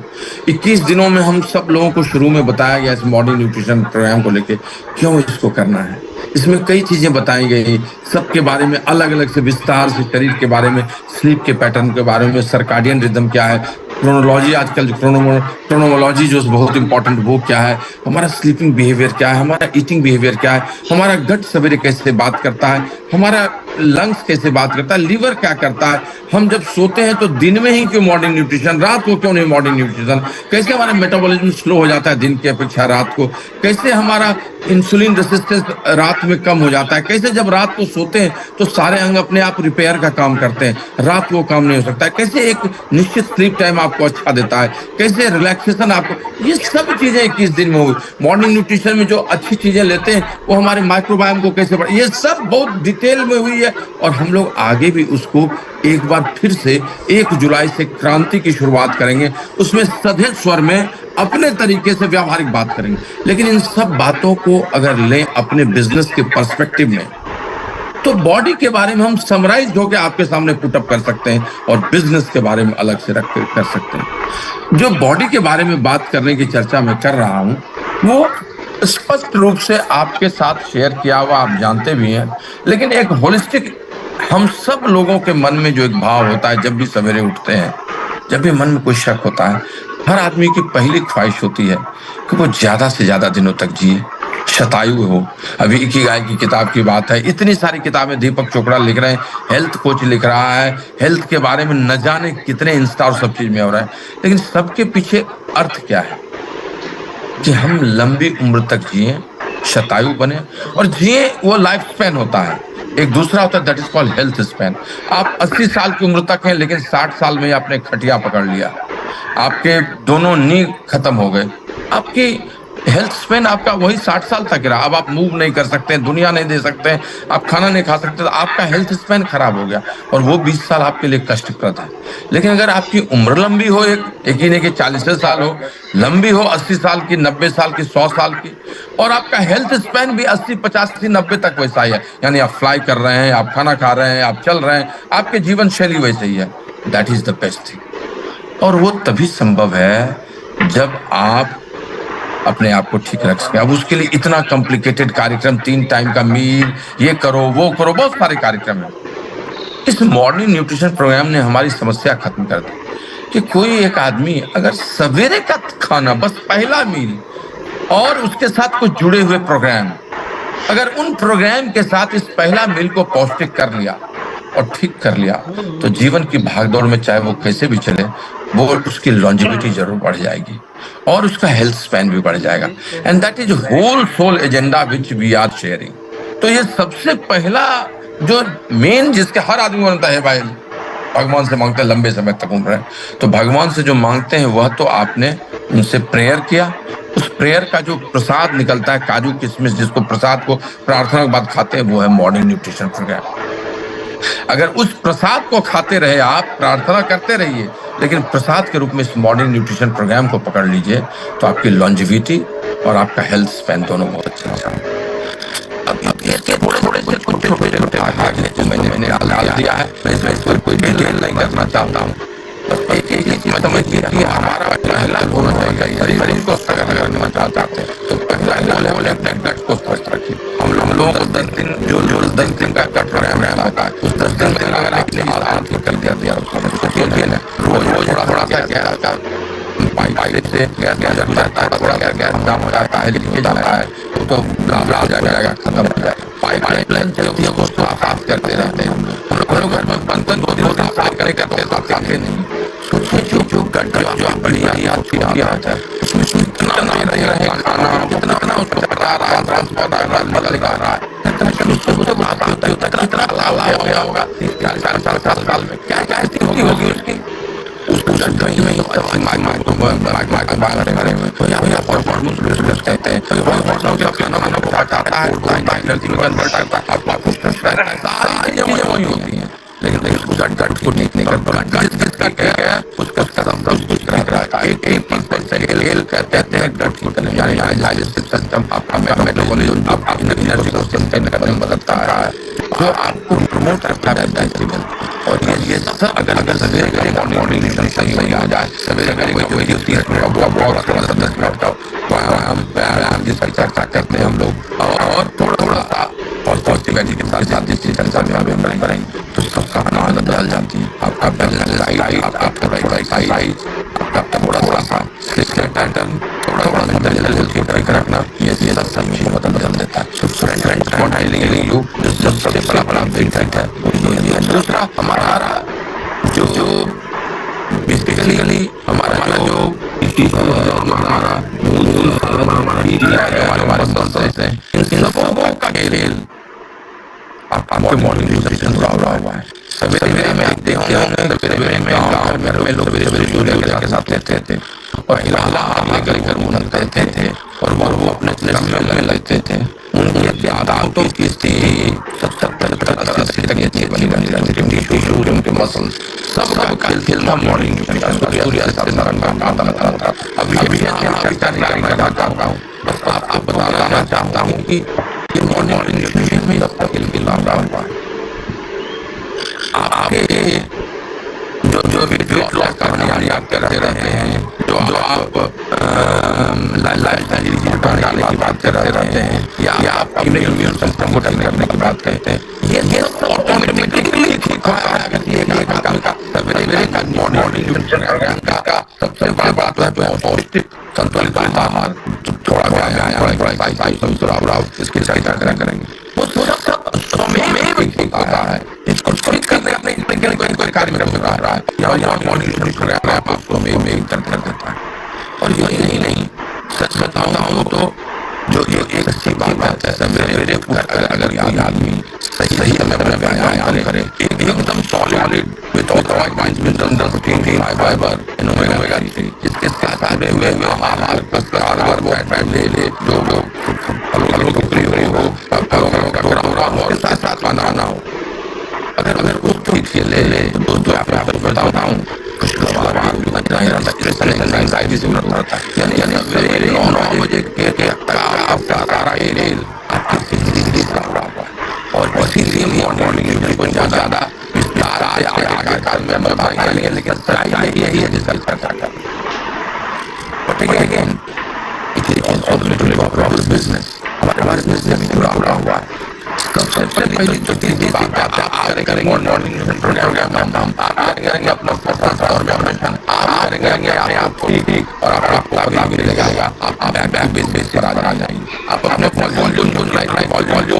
21 दिनों में हम सब लोगों को शुरू में बताया गया इस मॉर्निंग न्यूट्रिशन प्रोग्राम को लेके क्यों इसको करना है। इसमें कई चीजें बताई गई, सबके बारे में अलग अलग से विस्तार से, शरीर के बारे में, स्लीप के पैटर्न के बारे में, सर्काडियन रिदम क्या है, क्रोनोलॉजी, आजकल क्रोनोलॉजी जो बहुत इंपॉर्टेंट, वो क्या है, हमारा स्लीपिंग बिहेवियर क्या है, हमारा ईटिंग बिहेवियर क्या है, हमारा गट सवेरे कैसे बात करता है, हमारा लंग्स कैसे बात करता है, लीवर क्या करता है, हम जब सोते हैं तो दिन में ही क्यों मॉर्निंग न्यूट्रिशन, रात को क्यों नहीं मॉर्निंग न्यूट्रिशन, कैसे हमारा मेटाबॉलिज्म स्लो हो जाता है दिन की अपेक्षा रात को, कैसे हमारा इंसुलिन रेसिस्टेंस रात में कम हो जाता है, कैसे जब रात को सोते हैं तो सारे अंग अपने आप रिपेयर का काम करते हैं, रात को काम नहीं हो सकता है, कैसे एक निश्चित स्लीप टाइम आपको अच्छा देता है, कैसे रिलैक्सेशन आपको, ये सब चीजें 21 दिन में हुई। मॉर्निंग न्यूट्रिशन में जो अच्छी चीजें लेते हैं वो हमारे माइक्रोबायोम को कैसे बढ़ा, ये सब बहुत डिटेल में हुई है। और हम लोग आगे भी उसको एक बार फिर से 1 जुलाई से क्रांति की शुरुआत करेंगे, उसमें सधे स्वर में अपने तरीके से व्यावहारिक बात करेंगे। लेकिन इन सब बातों को अगर लें अपने बिजनेस के पर्सपेक्टिव में, तो बॉडी के बारे में हम समराइज होकर आपके सामने पुटअप कर सकते हैं और बिजनेस के बारे में अलग से रख कर सकते हैं। जो बॉडी के बारे में बात करने की चर्चा मैं कर रहा हूं वो स्पष्ट रूप से आपके साथ शेयर किया हुआ आप जानते भी हैं, लेकिन एक होलिस्टिक, हम सब लोगों के मन में जो एक भाव होता है जब भी सवेरे उठते हैं, जब भी मन में कोई शक होता है, हर आदमी की पहली ख्वाहिश होती है कि वो ज्यादा से ज्यादा दिनों तक जिए, शतायु हो। अभी इकिगाई की किताब की बात है, इतनी सारी किताबें दीपक चोपड़ा लिख रहे हैं, हेल्थ कोच लिख रहा है, हेल्थ के बारे में न जाने कितने इंस्टा और सब चीज में हो रहा है, लेकिन सबके पीछे अर्थ क्या है कि हम लंबी उम्र तक जिए, शतायु बने और जिए, वो लाइफ स्पैन होता है। एक दूसरा होता है that is called health span. आप 80 साल की उम्र तक हैं, लेकिन 60 साल में आपने खटिया पकड़ लिया, आपके दोनों नी खत्म हो गए, आपकी हेल्थ स्पेन आपका वही 60 साल तक रहा। अब आप मूव नहीं कर सकते, दुनिया नहीं दे सकते, आप खाना नहीं खा सकते, तो आपका हेल्थ स्पेन खराब हो गया और वो 20 साल आपके लिए कष्टप्रद है। लेकिन अगर आपकी उम्र लंबी हो, एक ही नहीं कि 40 साल हो, लंबी हो, 80 साल की, 90 साल की, 100 साल की, और आपका हेल्थ स्पेन भी 80, 50, 90 तक वैसा ही है, यानी आप फ्लाई कर रहे हैं, आप खाना खा रहे हैं, आप चल रहे हैं, आपके जीवन शैली वैसे ही है, that is the best thing. और वो तभी संभव है जब आप अपने आप को ठीक रख सके। अब उसके लिए इतना कॉम्प्लिकेटेड कार्यक्रम, 3 टाइम का मील, ये करो वो करो, बहुत सारे कार्यक्रम हैं। इस मॉर्निंग न्यूट्रिशन प्रोग्राम ने हमारी समस्या खत्म कर दी कि कोई एक आदमी अगर सवेरे का खाना, बस पहला मील और उसके साथ कुछ जुड़े हुए प्रोग्राम, अगर उन प्रोग्राम के साथ इस पहला मील को पौष्टिक कर लिया और ठीक कर लिया, तो जीवन की भागदौड़ में चाहे वो कैसे भी चले, वो उसकी लॉन्जिविटी जरूर बढ़ जाएगी और उसका हेल्थ स्पैन भी बढ़ जाएगा। And that is whole sole agenda which we are sharing. तो ये सबसे पहला जो मेन, जिसके हर आदमी बनता है, भाई भगवान से मांगते हैं लंबे समय तक उम्र है, तो भगवान से जो मांगते हैं वह तो आपने उनसे प्रेयर किया, उस प्रेयर का जो प्रसाद निकलता है, काजू किशमिश, जिसको प्रसाद को प्रार्थना के बाद खाते हैं, वो है मॉर्निंग न्यूट्रिशन प्रोग्राम। अगर उस प्रसाद को खाते रहे, आप प्रार्थना करते रहिए, लेकिन प्रसाद के रूप में इस मॉर्निंग न्यूट्रिशन प्रोग्राम को पकड़ लीजिए, तो आपकी लॉन्जिविटी और आपका हेल्थ स्पैन दोनों बहुत अच्छा होगा। अब इसके थोड़े से कुछ छोटे भाग हैं जो मैंने डाल दिया है, मैं इसमें कोई डिटेल नहीं करना चाहता हूँ। बस एक चीज समझिए कि हमारा पहला होना चाहिए, शरीर को स्वस्थ करना चाहते हैं तो पहला लेवल अपने गट को स्वस्थ रखिए। हम लोगों को 10 दिन जो 10 दिन का कट प्रोग्राम रहता है, उस 10 दिन में अगर आपने हाथ कर दिया, रोज थोड़ा थोड़ा क्या पाइप से गैस गुजर जाता है, थोड़ा गैस कम हो जाता है, लीकेज होता है तो ब्लास्ट हो जाएगा, खत्म हो जाएगा। पाइपलाइन चलती है, उसको साफ करते रहते हैं हम लोग। घर में बर्तन 2 दिन साफ करते नहीं। सोचिए जो गड्ढा जो बढ़िया आता है उसमें कितना दे रहे हैं खाना, कितना उसको पका रहा है, ट्रांसफर लगा रहा है, कितना लाला हो गया होगा 30-40 साल में, क्या क्या स्थिति होगी उसकी। उस गड्ढे में कहते हैं खाना सारी चीजें वही होती हैं, लेकिन उसको गट को नहीं कर जिसका क्या है उसका सब कुछ दिख रहा है। 80% हेल कहते हैं गट की तरह, यानी डाइजेस्टिव सिस्टम आपका मेटाबॉलिज्म आपका एनर्जी को सस्टेन करने में मदद कर रहा है, जो आपको प्रमोट करता है डाइजेस्टिव। और ये सब अगर सवेरे मॉर्निंग सही हो जाए, सवेरे जो 30 मिनट का वॉक 10 मिनट का व्यायाम जिसकी चर्चा करते हैं हम लोग, और थोड़ा सा पॉजिटिव के साथ जिसकी चर्चा में हम करेंगे तो सबका आनंद बदल जाती है। आपका लाइफ, आपका थोड़ा एक्सरसाइज, आपका थोड़ा सा पैटर्न थोड़ा बदल रखना, ये सब चीज को बदल देता है। सबसे बड़ा बेनिफिट है। दूसरा हमारा जो बेसिकली हमारा जो हमारा इन सबों का खेल आपका मॉर्निंग न्यूट्रिशन हुआ है। सवेरे में देखते होंगे, सवेरे में गाँव में लोग सवेरे सूर्योदय के साथ लेते थे, पहला लेकर मुनक करते थे और वो अपने काम में लगते थे। उनकी दांतों की स्थिति 70-80 तक अच्छी बनी रहती थी, उनकी टिश्यूज, उनके मसल्स सब का खेल था मॉर्निंग न्यूट्रिशन। सूर्योदय से आता था। अभी चर्चा नहीं करना चाहता हूँ, बस आपको बताना चाहता हूँ कि ये मॉर्निंग न्यूट्रिशन में सबका खेल हुआ है। आपके जो वेट लॉस करने आप करते रहते हैं, जो आप लाइफस्टाइल बनाने की बात करते रहते हैं, या आप अपने इम्यून सिस्टम को ठीक करने की बात करते हैं, ये ऑटोमेटिकली ठीक होता है अगर ये का सवेरे का मॉर्निंग न्यूट्रिशन का सबसे बड़ा बात है पौष्टिक संतुलित आहार, थोड़ा व्यायाम, थोड़ा इसकी चर्चा करेंगे। वो सब ठीक होता है। इसको ठीक करने कोई कार्यक्रम हो रहा है या मॉर्निंग न्यूट्रिशन आपको में कर देता है। और यही नहीं, सच बताऊं तो जो एक अच्छी बात है, सवेरे अगर कोई आदमी सही समय पर व्यायाम करे, एकदम solid without protein, fibre, omega 3, इसके साथ जुड़े हुए आहार कार्बोहाइड्रेट ले जो फलों की प्रयोग हो, फलों का टुकड़ा हो और साथ खाना हो। अगर उसको ठीक ले तो आपको बताता हूँ कुछ एंजाइटी से होता है, यानी सवेरे 9 बजे के सारा एरियल आपकी जिंदगी से जुड़ा हुआ है। और इसीलिए मॉर्निंग न्यूट्रिशन को ज्यादा विस्तार से आगे काल में बताएंगे, लेकिन सच्चाई यही है जिसका चर्चा कर। But again, it is also related to our business. हमारे बिजनेस से भी जुड़ा हुआ है। सबसे पहली जो चीज बात आप करेंगे मॉर्निंग न्यूट्रिशन प्रोग्राम में हम करेंगे अपना फॉर्मेशन, आप करेंगे आपको ठीक और आपको मिलेगा, आप बैक बेसिस पर आ जाएंगे, आप अपने वॉल्यूम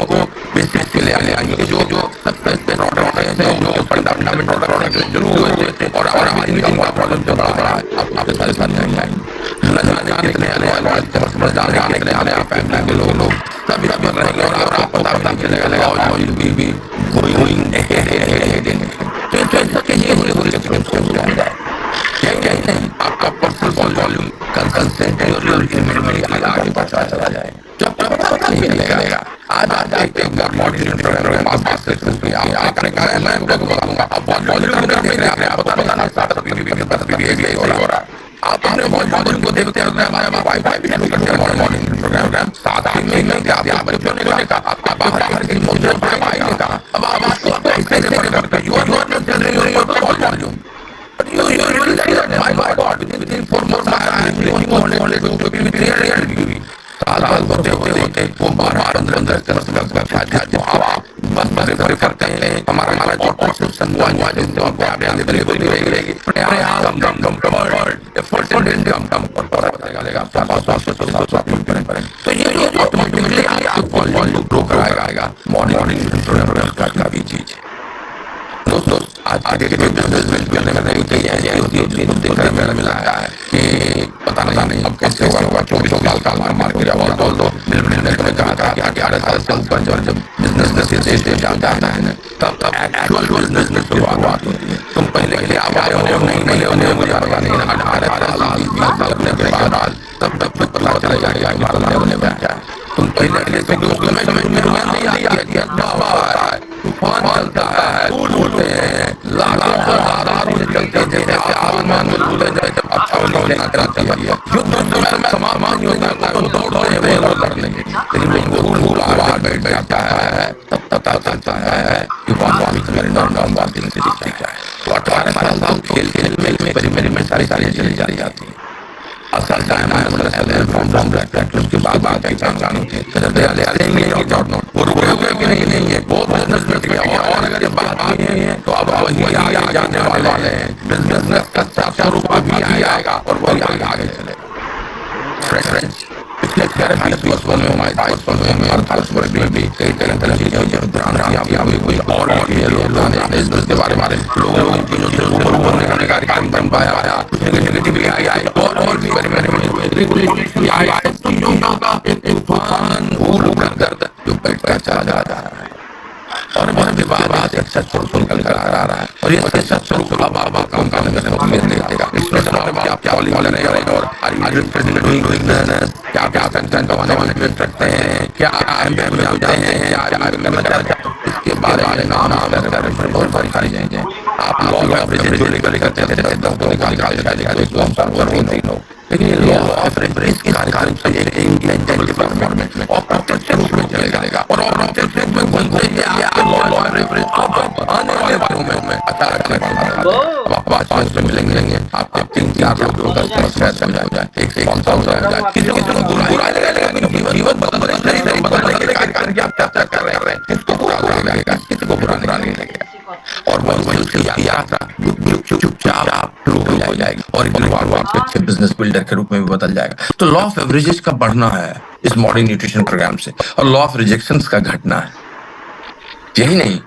को बेसिस पे ले आएंगे, जो सबसे प्रोडक्ट है, जो फंडामेंटल प्रोडक्ट जो हुए थे और हमारी मीटिंग का प्रॉब्लम जो बड़ा है, आप आपके साथ जाएंगे। समझ जाने फैमिली के लोग सभी रहेंगे और आपको पता चलेगा और you will be going ahead in तो आपका पर्सनल वॉल्यूम कंसिस्टेंट और आगे बढ़ता चला जाए। जब पता नहीं चलेगा आज एक बार मॉर्निंग प्रोग्राम आप आपने कहा मैं बताऊंगा, आप वॉल्यूम देख रहे हैं, आपको पता नहीं स्टार्टअप हो रहा है, आप अपने वॉल्यूम को देखते हैं, हमारे वाईफाई भी शुरू करते हैं मॉर्निंग प्रोग्राम साथ ही में आप बच्चों ने कहा आपका बाहर की मौजूद भाई ने कहा अब आप उसको कैसे करते you are not generating your volume but you will see that my God with 4 months I am living 100 साल होते वो 12-15 तक बस बस करते हैं, हमारा जो ऑटोमेशन हुआ जिससे आप डिलीवरी रहेगी, प्रयास कम एफर्ट कम करेगा, तो ये ऑटोमेटिकली आपको वॉल्यूम ग्रो कराएगा। मॉर्निंग का भी चीज है। दोस्तों, आज आगे के बिजनेस करने में नहीं देखने में मिला है कि पता नहीं अब कैसे होगा। 24 साल का मार्केट और दो मिलने में कहा था कि 18 साल से ऊपर जब बिजनेस जाता है ना, तब एक्चुअल बिजनेस में शुरुआत होती है। तुम पहले आप आए हो नहीं मुझे पता नहीं, 18 साल 20 साल करने के बाद तब पता चलेगा कि हमारा होने में क्या है। तुम पहले से तूफान चलता है, उड़ते हैं, लाखों चलते जैसे आसमान में उड़े जाए, जब अच्छा सामान दौड़ते वो लड़ लेंगे, लेकिन वो बाहर बैठ जाता है, तब पता चलता है कि तो 18 साल खेल में एक्सपेरिमेंट सारी चली जाती है। असल टाइम उसके बाद पहचान होती है, वो रुके कि नहीं है, वो बिजनेस में गया। और अगर ये बात है तो अब वही आगे जाने वाले हैं, बिजनेस का स्वरूप भी आएगा और वही आगे चलेगा। फ्रेंड्स, पिछले 20 में हमारे भी कई तरह की कोई और बिजनेस के बारे में लोगों की चीजों से ऊपर उभरने का कार्यक्रम बन पाया, नेगेटिव आई और भी तूफान जो बैठ कर चला जा रहा है और मेरे बात सच निकल कर आ रहा है। और ये सच स्वरूप काम देगा। इसमें आप क्या और क्या कंटेंट वाले रखते हैं, क्या इसके बारे में नाम बहुत सारी चीजें आप लोग जो लेकर लेकिन ये लॉ ऑफ एवरेज के कार्यक्रम से इंटेंजिबल फॉर्मेट में और प्रत्यक्ष रूप में चलेगा और प्रत्यक्ष रूप में बनते हैं आपके लॉ ऑफ एवरेज को आने वाले वालों में आज से मिलेंगे आपके 3-4 लोग का समस्या समझा जाए, एक स्पॉन्सर हो जाए, किसी को बुरा लगेगा, जीवन बदलने के कार्य आप चर्चा कर रहे हैं, किसको बुरा लगेगा, किसी को बुरा नहीं लगेगा। और वही यात्रा चुपचाप शुरू हो जाएगी और अच्छे बिजनेस बिल्डर के रूप में भी बदल जाएगा। तो लॉ ऑफ एवरेजेस का बढ़ना है इस मॉडर्न न्यूट्रिशन प्रोग्राम से, और लॉ ऑफ रिजेक्शंस का घटना है। यही नहीं,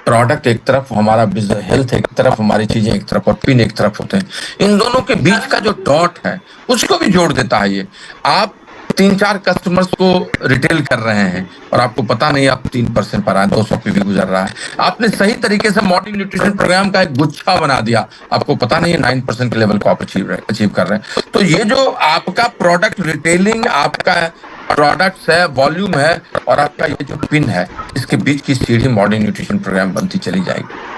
प्रोडक्ट एक तरफ, हमारा बिजनेस हेल्थ एक तरफ, हमारी चीजें एक तरफ और पिन एक तरफ होते हैं। इन दोनों के बीच का जो डॉट है उसको भी जोड़ देता है ये। आप 3-4 कस्टमर्स को रिटेल कर रहे हैं और आपको पता नहीं आप 3% पर आए, 200 पे भी गुजर रहा है। आपने सही तरीके से मॉडर्न न्यूट्रिशन प्रोग्राम का एक गुच्छा बना दिया, आपको पता नहीं है 9% के लेवल को आप अचीव कर रहे हैं। तो ये जो आपका प्रोडक्ट रिटेलिंग, आपका प्रोडक्ट्स है, वॉल्यूम है और आपका ये जो पिन है, इसके बीच की सीढ़ी मॉडर्न न्यूट्रिशन प्रोग्राम बनती चली जाएगी।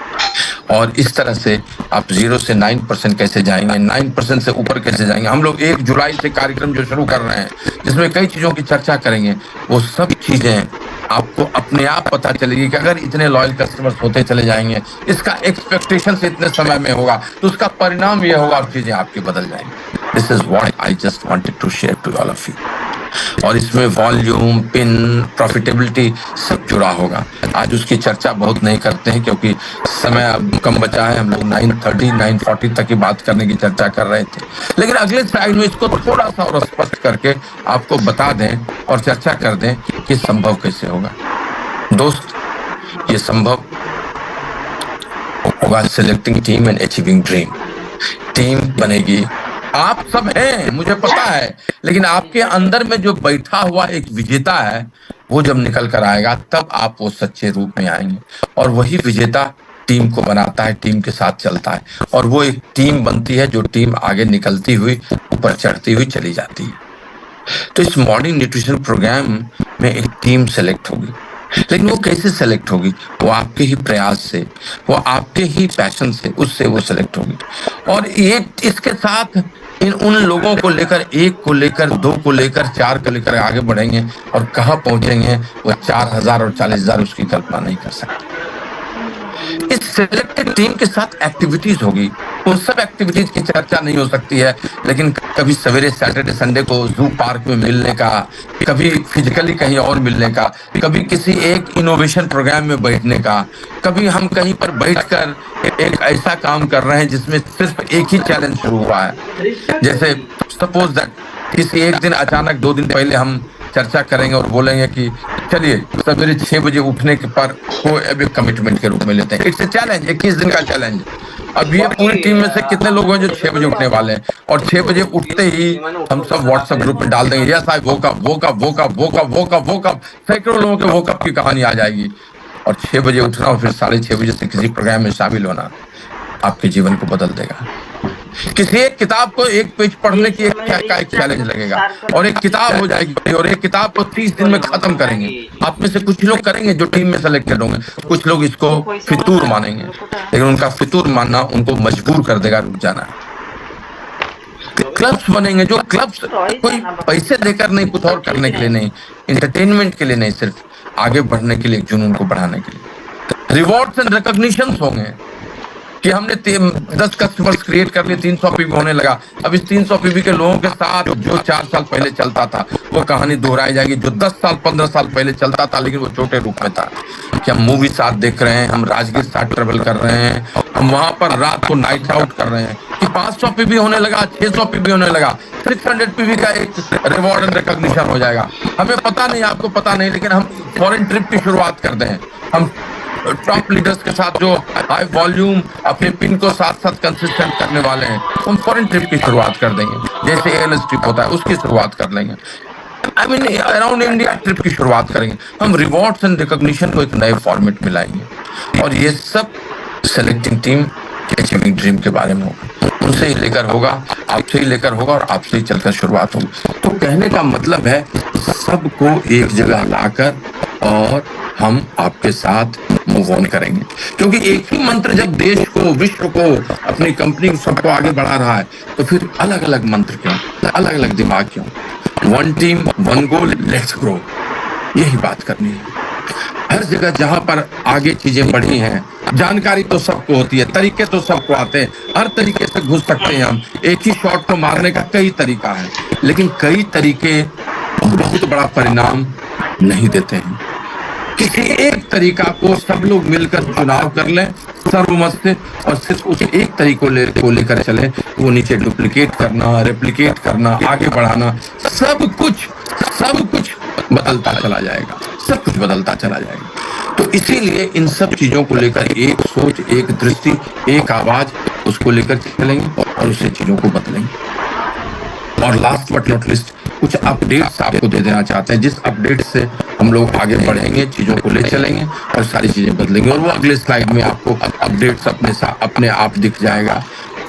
और इस तरह से आप 0 से 9% कैसे जाएंगे, 9% से ऊपर कैसे जाएंगे। हम लोग 1 जुलाई से कार्यक्रम जो शुरू कर रहे हैं, जिसमें कई चीजों की चर्चा करेंगे, वो सब चीजें आपको अपने आप पता चलेगी कि अगर इतने लॉयल कस्टमर्स होते चले जाएंगे, इसका एक्सपेक्टेशन से इतने समय में होगा, तो उसका परिणाम ये होगा और चीजें आपकी बदल जाएंगी। This is what I just wanted to share to all of you. और इसमें वॉल्यूम, पिन, प्रॉफिटेबिलिटी सब जुड़ा होगा। आज उसकी चर्चा बहुत नहीं करते हैं क्योंकि समय अब कम बचा है। हम लोग 9:30, 9:40 तक की बात करने की चर्चा कर रहे थे, लेकिन अगले स्लाइड में इसको थोड़ा सा और स्पष्ट करके आपको बता दें और चर्चा कर दें कि संभव कैसे होगा। दोस्त, ये संभव होगा selecting team and achieving dream. Team बनेगी, आप सब हैं, मुझे पता है, लेकिन आपके अंदर में जो बैठा हुआ एक विजेता है, वो जब निकल कर आएगा तब आप वो सच्चे रूप में आएंगे। और वही विजेता टीम को बनाता है, टीम के साथ चलता है, और वो एक टीम बनती है जो टीम आगे निकलती हुई, ऊपर चढ़ती हुई चली जाती है। तो इस मॉडर्न न्यूट्रिशन प्रोग्राम में एक टीम सेलेक्ट होगी, लेकिन वो कैसे सेलेक्ट होगी? वो आपके ही प्रयास से, वो आपके ही पैशन से, उससे वो सेलेक्ट होगी। और ये इसके साथ उन लोगों को लेकर, 1 को लेकर, 2 को लेकर, 4 को लेकर आगे बढ़ेंगे और कहाँ पहुंचेंगे वो 4000 और 40,000 उसकी कल्पना नहीं कर सकते। इस सिलेक्टेड टीम के साथ एक्टिविटीज होगी, उन सब एक्टिविटीज की चर्चा नहीं हो सकती है, लेकिन कभी सवेरे सैटरडे संडे को जू पार्क में मिलने का, कभी फिजिकली कहीं और मिलने का, कभी किसी एक इनोवेशन प्रोग्राम में बैठने का, कभी हम कहीं पर बैठकर एक ऐसा काम कर रहे हैं जिसमें सिर्फ एक ही चैलेंज शुरू हुआ है। जैसे सपोज दैट किसी एक दिन अचानक 2 दिन पहले हम चर्चा करेंगे और बोलेंगे कि चलिए सवेरे 6 बजे उठने के पर को अब एक कमिटमेंट के रूप में लेते हैं। इट्स ए चैलेंज, 21 दिन का चैलेंज। अब ये पूरी टीम में से कितने लोग हैं जो 6 बजे उठने वाले हैं, और 6 बजे उठते ही हम सब व्हाट्सएप ग्रुप में डाल देंगे, yes I woke up woke up woke up woke up woke up woke up. सैकड़ों लोगों के वोक अप की कहानी आ जाएगी। और 6 बजे उठना और फिर 6:30 बजे से किसी प्रोग्राम में शामिल होना आपके जीवन को बदल देगा। किसी एक किताब को एक पेज पढ़ने की एक चैलेंज लगेगा, और एक किताब हो जाएगी, और एक किताब को 30 दिन में खत्म करेंगे। आप में से कुछ लोग करेंगे जो टीम में सेलेक्टेड होंगे, कुछ लोग इसको फितूर मानेंगे, लेकिन उनका फितूर मानना उनको मजबूर कर देगा रुक जाना। क्लब्स बनेंगे, जो क्लब्स कोई पैसे देकर नहीं, कुछ और करने के लिए नहीं, इंटरटेनमेंट के लिए नहीं, सिर्फ आगे बढ़ने के लिए, जुनून को बढ़ाने के लिए। रिवॉर्ड्स एंड रिकॉग्निशंस होंगे कि हमने 10 कस्टमर्स क्रिएट कर लिए, 300 पीवी होने लगा। अब इस 300 पीवी के लोगों के साथ जो 4 साल पहले चलता था वो कहानी दोहराई जाएगी, जो 10 साल 15 साल पहले चलता था लेकिन वो छोटे रूप में था। कि हम मूवी साथ देख रहे हैं, हम राजगीर साथ ट्रेवल कर रहे हैं, हम वहां पर रात को नाइट आउट कर रहे हैं, कि 500 पीवी होने लगा, 600 पीवी होने लगा, 600 पीवी का एक रिवॉर्ड एंड रिकॉग्निशन हो जाएगा। हमें पता नहीं, आपको पता नहीं, लेकिन हम फॉरेन ट्रिप की शुरुआत कर दें। हम टॉप लीडर्स के साथ जो हाई वॉल्यूम अपने पिन को साथ साथ कंसिस्टेंट करने वाले हैं, हम फॉरेन ट्रिप की शुरुआत कर देंगे। जैसे एएलएस ट्रिप होता है उसकी शुरुआत कर लेंगे। I mean around India trip की शुरुआत करेंगे। हम रिवॉर्ड्स एंड रिकॉग्निशन को एक नए फॉर्मेट में लाएंगे, और ये सब सेलेक्टिंग टीम अचीविंग ड्रीम के बारे में होगा। उनसे ही लेकर होगा, आपसे ही लेकर होगा, और आपसे ही चलकर शुरुआत होगी। तो कहने का मतलब है सबको एक जगह लाकर और हम आपके साथ मूव ऑन करेंगे, क्योंकि एक ही मंत्र जब देश को, विश्व को, अपनी कंपनी को, सबको आगे बढ़ा रहा है, तो फिर अलग अलग मंत्र क्यों, अलग अलग दिमाग क्यों? One team one goal, let's grow, यही बात करनी है। हर जगह जहां पर आगे चीजें बढ़ी हैं, जानकारी तो सबको होती है, तरीके तो सबको आते हैं, हर तरीके से घुस सकते हैं हम। एक ही शॉट को मारने का कई तरीका है, लेकिन कई तरीके बहुत बड़ा परिणाम नहीं देते हैं। किसी एक तरीका को सब लोग मिलकर चुनाव कर लें सर्वमत से, और सिर्फ उस एक तरीको को लेकर चले, वो नीचे डुप्लीकेट करना, रेप्लिकेट करना, आगे बढ़ाना, सब कुछ बदलता चला जाएगा, सब कुछ बदलता चला जाएगा। तो इसीलिए इन सब चीजों को लेकर एक सोच, एक दृष्टि, एक आवाज, उसको लेकर चलेंगे और उससे चीजों को बदलेंगे। और लास्ट बट नॉट लिस्ट, कुछ अपडेट्स आपको दे देना चाहते हैं, जिस अपडेट से हम लोग आगे बढ़ेंगे, चीजों को ले चलेंगे और सारी चीजें बदलेंगे। और वो अगले स्लाइड में आपको अपडेट्स अपने आप दिख जाएगा।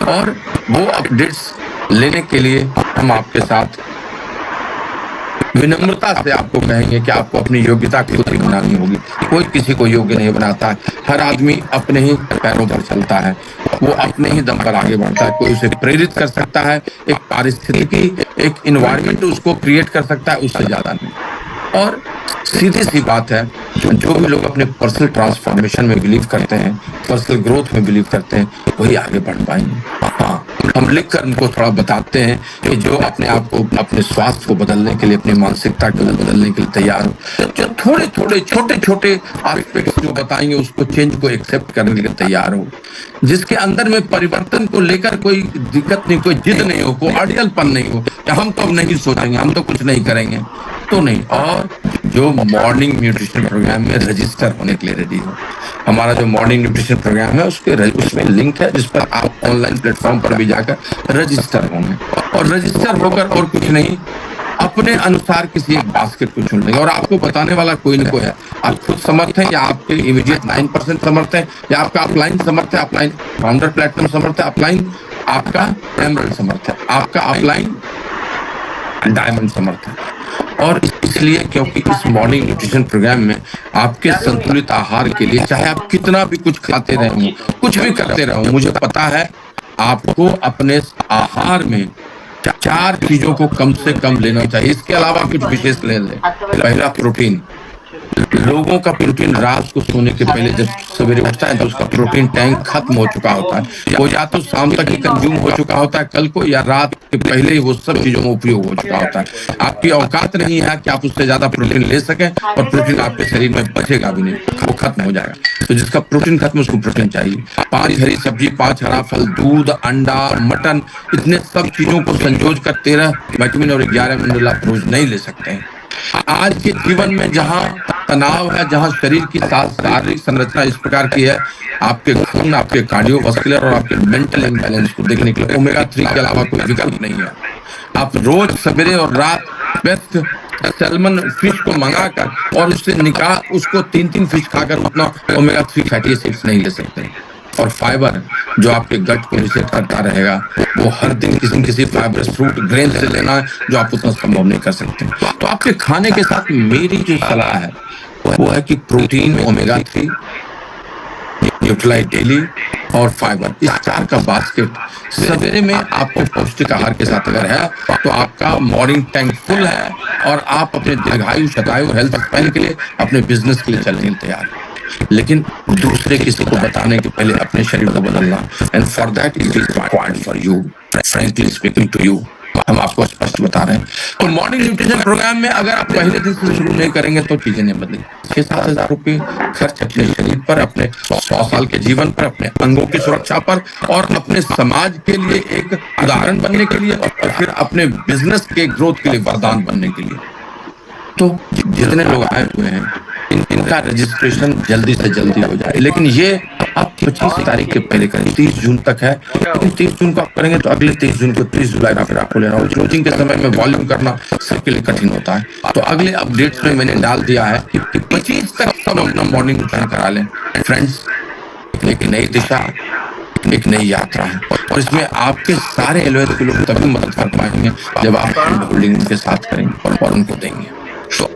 और वो अपडेट्स लेने के लिए हम आपके साथ विनम्रता से आपको कहेंगे कि आपको अपनी योग्यता खुद ही बनानी होगी। कोई किसी को योग्य नहीं बनाता है, हर आदमी अपने ही पैरों पर चलता है, वो अपने ही दम पर आगे बढ़ता है। कोई उसे प्रेरित कर सकता है, एक पारिस्थितिकी, एक इन्वायरमेंट उसको क्रिएट कर सकता है, उससे ज्यादा नहीं। और सीधी सी बात है, जो भी लोग अपने पर्सनल ट्रांसफॉर्मेशन में बिलीव करते हैं, पर्सनल ग्रोथ में बिलीव करते हैं, वही आगे बढ़ पाएंगे। हाँ, हम लिखकर उनको थोड़ा बताते हैं कि जो अपने आप को, अपने स्वास्थ्य को बदलने के लिए, अपनी मानसिकता को बदलने के लिए तैयार हो, जो थोड़े छोटे एस्पेक्ट्स जो बताएंगे उसको, चेंज को एक्सेप्ट करने के लिए तैयार हो, जिसके अंदर में परिवर्तन को लेकर कोई दिक्कत नहीं, कोई जिद नहीं हो, कोई अड़ियलपन नहीं हो कि हम तो अब नहीं सोचेंगे, हम तो कुछ नहीं करेंगे, तो नहीं। और जो मॉर्निंग न्यूट्रिशन प्रोग्राम में रजिस्टर होने के लिए रेडी हो, हमारा जो मॉर्निंग न्यूट्रिशन प्रोग्राम है उसमें लिंक है, जिस पर आप ऑनलाइन प्लेटफॉर्म पर भी जाकर रजिस्टर होंगे, और रजिस्टर होकर और कुछ नहीं, अपने अनुसार किसी एक बास्केट को चुन लेंगे। और आपको बताने वाला कोई न कोई है, आप खुद समर्थ हैं, या आपके इमीडिएट 9% समर्थ है, या आपका अपलाइन समर्थ है, अपलाइन फाउंडर प्लेटफॉर्म समर्थ है, अपलाइन आपका एमरल्ड समर्थ है, आपका अपलाइन डायमंड समर्थ है। और इसलिए क्योंकि इस मॉर्निंग न्यूट्रिशन प्रोग्राम में आपके संतुलित आहार के लिए, चाहे आप कितना भी कुछ खाते रहे हो, कुछ भी करते रहो, मुझे पता है आपको अपने आहार में 4 चीजों को कम से कम लेना चाहिए। इसके अलावा कुछ विशेष ले लें। पहला प्रोटीन, लोगों का प्रोटीन रात को सोने के पहले जब सवेरे उठता है तो उसका प्रोटीन टैंक खत्म हो चुका होता है। वो या तो शाम तक ही कंज्यूम हो चुका होता है कल को, या रात के पहले ही वो सब चीजों में उपयोग हो चुका होता है। आपकी औकात नहीं है कि आप उससे ज्यादा प्रोटीन ले सकें, और प्रोटीन आपके शरीर में बचेगा भी नहीं, वो खत्म हो जाएगा। तो जिसका प्रोटीन खत्म उसको प्रोटीन चाहिए। 5 हरी सब्जी, 5 हरा फल, दूध, अंडा, मटन, इतने सब चीजों को संजोज कर 13 विटामिन और 11 मिनरल आप रोज नहीं ले सकते हैं। आज के जीवन में जहां तनाव है, जहां शरीर की शारीरिक संरचना इस प्रकार की है, आपके खून, आपके कार्डियोवास्कुलर और आपके मेंटल इम्बैलेंस को देखने के लिए ओमेगा 3 के अलावा कोई विकल्प नहीं है। आप रोज सवेरे और रात बेस्ट सैल्मन फिश को मंगाकर और उससे निकाल उसको 3-3 फिश खाकर उतना ओमेगा 3 फैटी एसिड्स नहीं ले सकते। और फाइबर जो आपके गट को रिसेट करता रहेगा, वो हर दिन किसी न किसी फाइबरस फ्रूट ग्रेन से लेना है, जो आप उतना संभव नहीं कर सकते। तो आपके खाने के साथ मेरी जो सलाह है वो है कि प्रोटीन, ओमेगा 3, न्यूट्रलाइट डेली और फाइबर, इस 4 का बास्केट सवेरे में आपको पौष्टिक आहार के साथ अगर है तो आपका मॉर्निंग टैंक फुल है, और आप अपने दीर्घायु, शतायु, हेल्थ स्पैन के लिए, अपने बिजनेस के लिए चलने के लिए तैयार हैं। लेकिन दूसरे किसी को बताने के पहले अपने शरीर को बदलना, and for that it is required for you, frankly speaking to you, हम आपको स्पष्ट बता रहे हैं। तो मॉर्निंग न्यूट्रिशन प्रोग्राम में अगर आप पहले दिन से शुरू नहीं करेंगे तो चीजें नहीं बदलेंगी। 6-7 हजार रुपये खर्च अपने शरीर पर, अपने 100 साल के जीवन पर, अपने अंगों की सुरक्षा पर, और अपने समाज के लिए एक उदाहरण बनने के लिए, और फिर अपने बिजनेस के ग्रोथ के लिए वरदान बनने के लिए। तो जितने लोग आए हुए हैं इनका रजिस्ट्रेशन जल्दी से जल्दी हो जाए, लेकिन ये आप 25 तारीख के पहले करें। 30 जून तक है, लेकिन 30 जून को आप करेंगे तो अगले 30 जून को 30 जुलाई का फिर आपको लेना होगा। क्लोजिंग के समय में वॉल्यूम करना सबके लिए कठिन होता है। तो अगले अपडेट्स में मैंने डाल दिया है कि 25 तक सब अपना मॉर्निंग रूटीन करा लें। फ्रेंड्स, एक नई दिशा, एक नई यात्रा है, और इसमें आपके सारे एलओएस के लोग तभी मदद कर पाएंगे जब आप होल्डिंग उनके साथ करेंगे और उनको देंगे।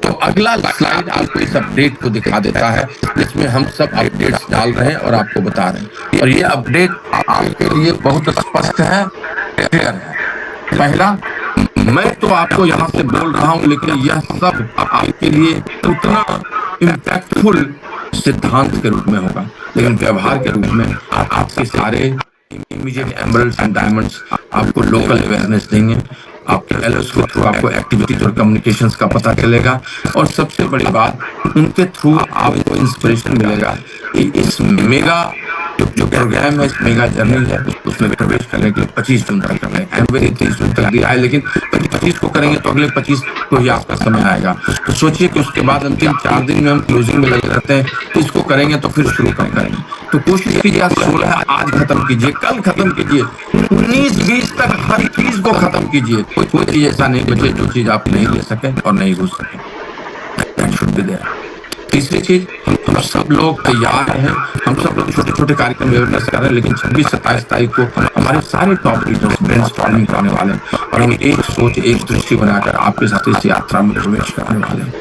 तो अगला स्लाइड आपको इस अपडेट को दिखा देता है, जिसमें हम सब अपडेट्स डाल रहे हैं और आपको बता रहे हैं। और ये अपडेट आपके लिए बहुत स्पष्ट है, क्लियर है। पहला, मैं तो आपको यहाँ से बोल रहा हूँ, लेकिन यह सब आपके लिए उतना इम्पैक्टफुल सिद्धांत के रूप में होगा, लेकिन व्यवहार के रूप में आपके सारे इमीडिएट एमरल्ड्स एंड डायमंड्स आपको लोकल अवेयरनेस देंगे। आपके एलओएस के थ्रू आपको एक्टिविटीज और कम्युनिकेशंस का पता चलेगा, और सबसे बड़ी बात, उनके थ्रू आपको इंस्पिरेशन मिलेगा कि इस मेगा जो प्रोग्राम है, इस मेगा जर्नी है, उसमें प्रवेश करने के लिए 25 जून तक करना है। एनवरी 30 जून तक दिया है, लेकिन 25 को करेंगे तो अगले 25 को ही आपका समय आएगा। तो सोचिए कि उसके बाद अंतिम 4 दिन में हम क्लोजिंग में लगे रहते हैं, तो इसको करेंगे तो फिर शुरू कब करेंगे। तो कोशिश कीजिए आज 16 आज खत्म कीजिए, कल खत्म कीजिए, 19-20 तक हर चीज को खत्म कीजिए। कोई चीज ऐसा नहीं बचे जो चीज आप नहीं ले सके और नहीं घुस सके। तीसरी चीज, हम सब लोग तैयार हैं, हम सब लोग छोटे छोटे कार्यक्रम अवेयरनेस कर रहे हैं, लेकिन 26-27 तारीख को हमारे सारे टॉप लीडर्स ब्रेनस्टॉर्मिंग करने वाले हैं, और हम एक सोच, एक दृष्टि बनाकर आपके साथ इस यात्रा में प्रवेश करने वाले हैं।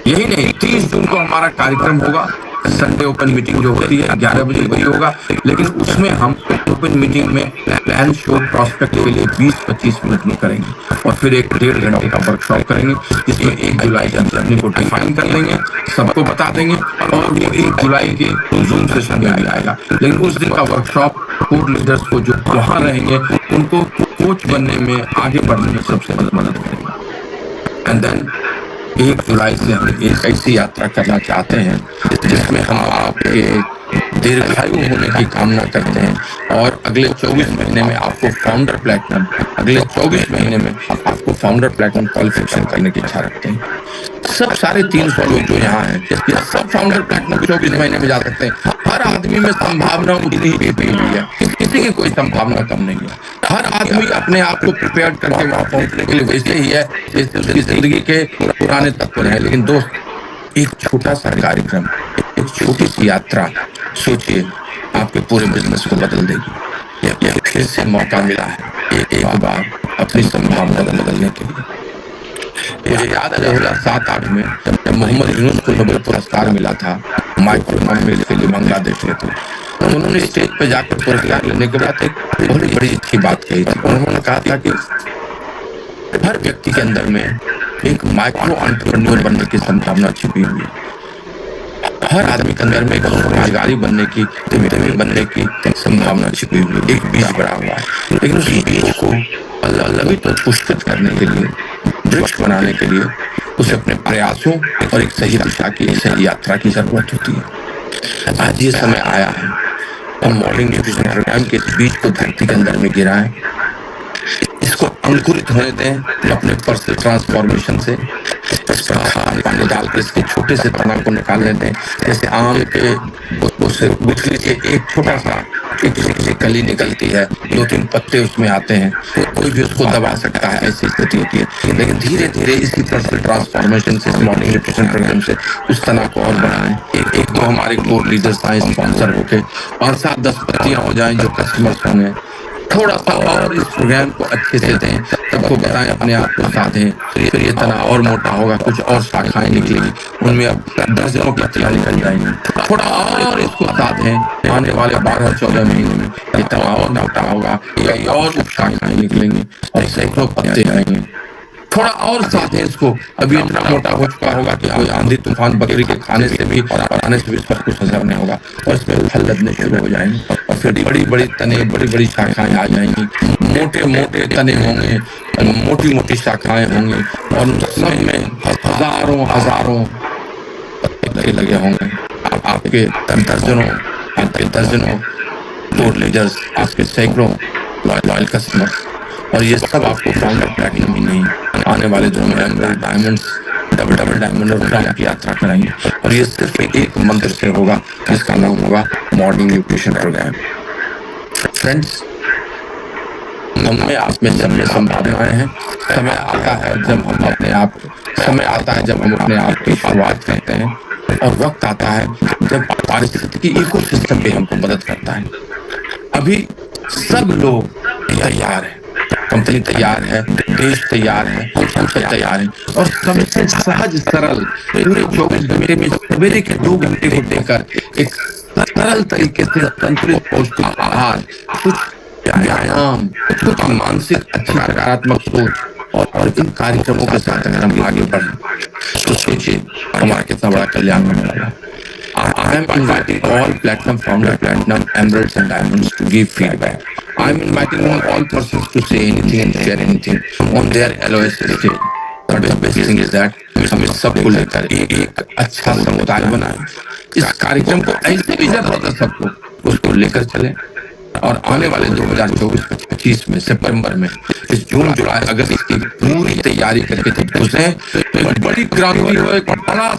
यही नहीं, 30 जून को हमारा कार्यक्रम होगा, संडे ओपन मीटिंग जो होती है 11 बजे वही होगा, लेकिन उसमें हम ओपन मीटिंग में प्लान शो प्रॉस्पेक्ट के लिए 20-25 मिनट में करेंगे, और फिर 1-1.5 घंटे का वर्कशॉप करेंगे, जिसमें 1 जुलाई तक जर्नी को डिफाइन कर देंगे, सबको बता देंगे, और वो 1 जुलाई के जूम सेशन में आ जाएगा। लेकिन उस दिन का वर्कशॉप कोर लीडर्स को जो वहां रहेंगे उनको कोच बनने में, आगे बढ़ने में सबसे मदद करेगा। एंड देन 1 जुलाई से हम एक ऐसी यात्रा करना चाहते हैं जिसमें हम आपके दीर्घायु होने की कामना करते हैं, और अगले 24 महीने में आपको फाउंडर प्लेटिनम, अगले 24 महीने में आपको फाउंडर प्लेटिनम क्वालिफिकेशन करने की इच्छा रखते हैं। सब सारे 300 लोग जो यहाँ हैं, ये सब फाउंडर प्लेटिनम 24 महीने में जा सकते हैं। हर आदमी में संभावना उतनी ही हुई है, किसी की कोई संभावना कम नहीं है। हर आदमी अपने आप को प्रिपेयर करके वहां पहुंचने के लिए वैसे ही है जैसे उसकी जिंदगी के पुराने तत्व है। लेकिन दोस्त, एक छोटा सा कार्यक्रम, एक छोटी सी यात्रा, सोचिए आपके पूरे बिजनेस को बदल देगी। यह फिर से मौका मिला है एक बार अपनी संभावना बदलने के लिए। मुझे याद है 2007-8 में जब मोहम्मद यूनुस को नोबेल पुरस्कार मिला था माइक्रोइकोनॉमिक्स के लिए, बांग्लादेश के थे, तो उन्होंने स्टेज पे जाकर पुरस्कार लेने के बाद एक बहुत बड़ी अच्छी बात कही थी। उन्होंने कहा था कि हर व्यक्ति के अंदर में एक माइक्रो एंटरप्रेन्योर बनने की संभावना छिपी हुई है। हर आदमी के अंदर में एक रोजगारी बनने की, उद्यमी बनने की संभावना छिपी हुई है, एक बीज बड़ा हुआ है। लेकिन उस बीज को अभी तो पुष्पित करने के लिए, वृक्ष बनाने के लिए उसे अपने प्रयासों और एक सही दिशा की, सही यात्रा की जरूरत होती है। आज ये समय आया है, हम मॉर्निंग न्यूट्रिशन प्रोग्राम के इस बीज को धरती के अंदर में गिराएं, इसको अंकुरित होने दें अपने पर्सनल ट्रांसफॉर्मेशन से। इस पर खाद पानी डाल के इसके छोटे से तना को निकालने दें। जैसे आम के उससे गुठली से एक छोटा सा एक कली निकलती है, 2-3 पत्ते उसमें आते हैं, कोई भी उसको दबा सकता है, ऐसी स्थिति होती है। लेकिन धीरे धीरे इसी पर्सनल ट्रांसफॉर्मेशन से, मॉर्निंग न्यूट्रिशन प्रोग्राम से उस तना को और बढ़ाएं। एक तो हमारे कोर लीडर्स आए स्पॉन्सर होके, और 7-10 पत्तियां हो जाएं जो कस्टमर्स होंगे। थोड़ा सा और इस प्रोग्राम को अच्छे से दें, सबको बताएं, अपने आप को साधें, फिर ये तना और मोटा होगा, कुछ और शाखाएं निकलेंगी, उनमें अब दर्जनों पत्तियां निकल जाएंगी। थोड़ा और इसको साधें, आने वाले 12-14 महीने में ये तना और मोटा होगा, कई और उप शाखाएं निकलेंगी और सैकड़ों पत्ते आएंगे। थोड़ा और साधें इसको, अभी इतना मोटा हो चुका होगा कि कोई आंधी तूफान बकरी के खाने से भी और आने से भी इस पर कुछ असर नहीं होगा, और इसमें फल लगने शुरू हो जाएंगे, और फिर बड़ी बड़ी तने, बड़ी बड़ी शाखाएं आ जाएंगी, मोटे मोटे तने होंगे, मोटी मोटी शाखाएं होंगी, और उन सब में हजारों हजारों पत्ते लगे होंगे। आपके दर्जनों कोर लीडर्स, आपके सैकड़ों लॉयल कस्टमर्स, और ये सब आपको फाउंडर प्लैटिनम ही नहीं, आने वाले दिनों में एमराल्ड, डायमंड्स, डबल डायमंड और प्लैटिनम की यात्रा कराएंगे। और ये सिर्फ एक मंत्र से होगा, जिसका नाम होगा मॉर्निंग न्यूट्रिशन प्रोग्राम। फ्रेंड्स, हमने आप में सब में संभावनाएं हैं। समय आता है जब हम अपने आप की शुरुआत करते हैं, और वक्त आता है जब पारिस्थितिकी इकोसिस्टम भी हमको मदद करता है। अभी सब लोग तैयार हैं, कंपनी तैयार है, देश तैयार है, हम सब तैयार हैं, और सबसे सहज सरल पूरे 24 घंटे में सवेरे के 2 घंटे को देकर एक सरल तरीके से संतुलित पौष्टिक आहार, कुछ व्यायाम, कुछ मानसिक अच्छी सकारात्मक सोच, और इन कार्यक्रमों के साथ अगर हम आगे बढ़ें तो सोचिए हमारा कितना बड़ा कल्याण होने वाला है। I am inviting all platinum founder, platinum, emeralds and diamonds to give feedback. I am inviting all persons to say anything and share anything on their LOS stage. But the best thing is that हम इस सबको लेकर एक अच्छा समुदाय बनाएं। इस कार्यक्रम को ऐसे भी जरूरत है सबको, उसको लेकर चलें, और आने वाले 2024-25 में, सितंबर में, इस जून जुलाई अगस्त की पूरी तैयारी करके जब घुसे, तो एक बड़ी क्रांति हो, एक बड़ा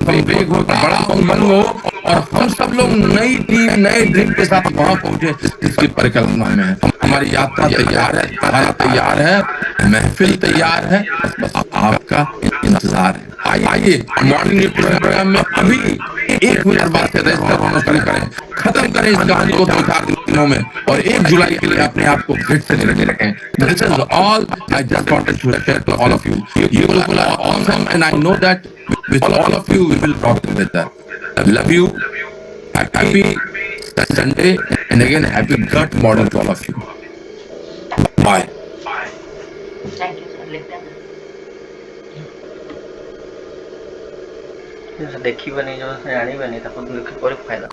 संवेग हो, बड़ा उमंग हो, और हम सब लोग नई टीम, नए ड्रीम के साथ वहां पहुंचे जिसकी परिकल्पना में है। हमारी यात्रा तैयार है, पढ़ाई तैयार है, महफिल तैयार है, बस आपका इंतजार है। आइए मॉर्निंग न्यूट्रिशन प्रोग्राम में अभी 1 मिनट बाद से रजिस्टर होना शुरू करें, खत्म करें इस कहानी को 2-4 दिनों में, और 1 जुलाई के लिए अपने आप को फिट से लेने रखें। This is all I just wanted to share to all of you. You people are awesome, and I know that with all of you we will rock together. I love you. Happy Sunday, and again happy gut morning to all of you. Bye. Thank you sir, लिखते हैं। देखी बनी जो जानी बनी, तो फायदा।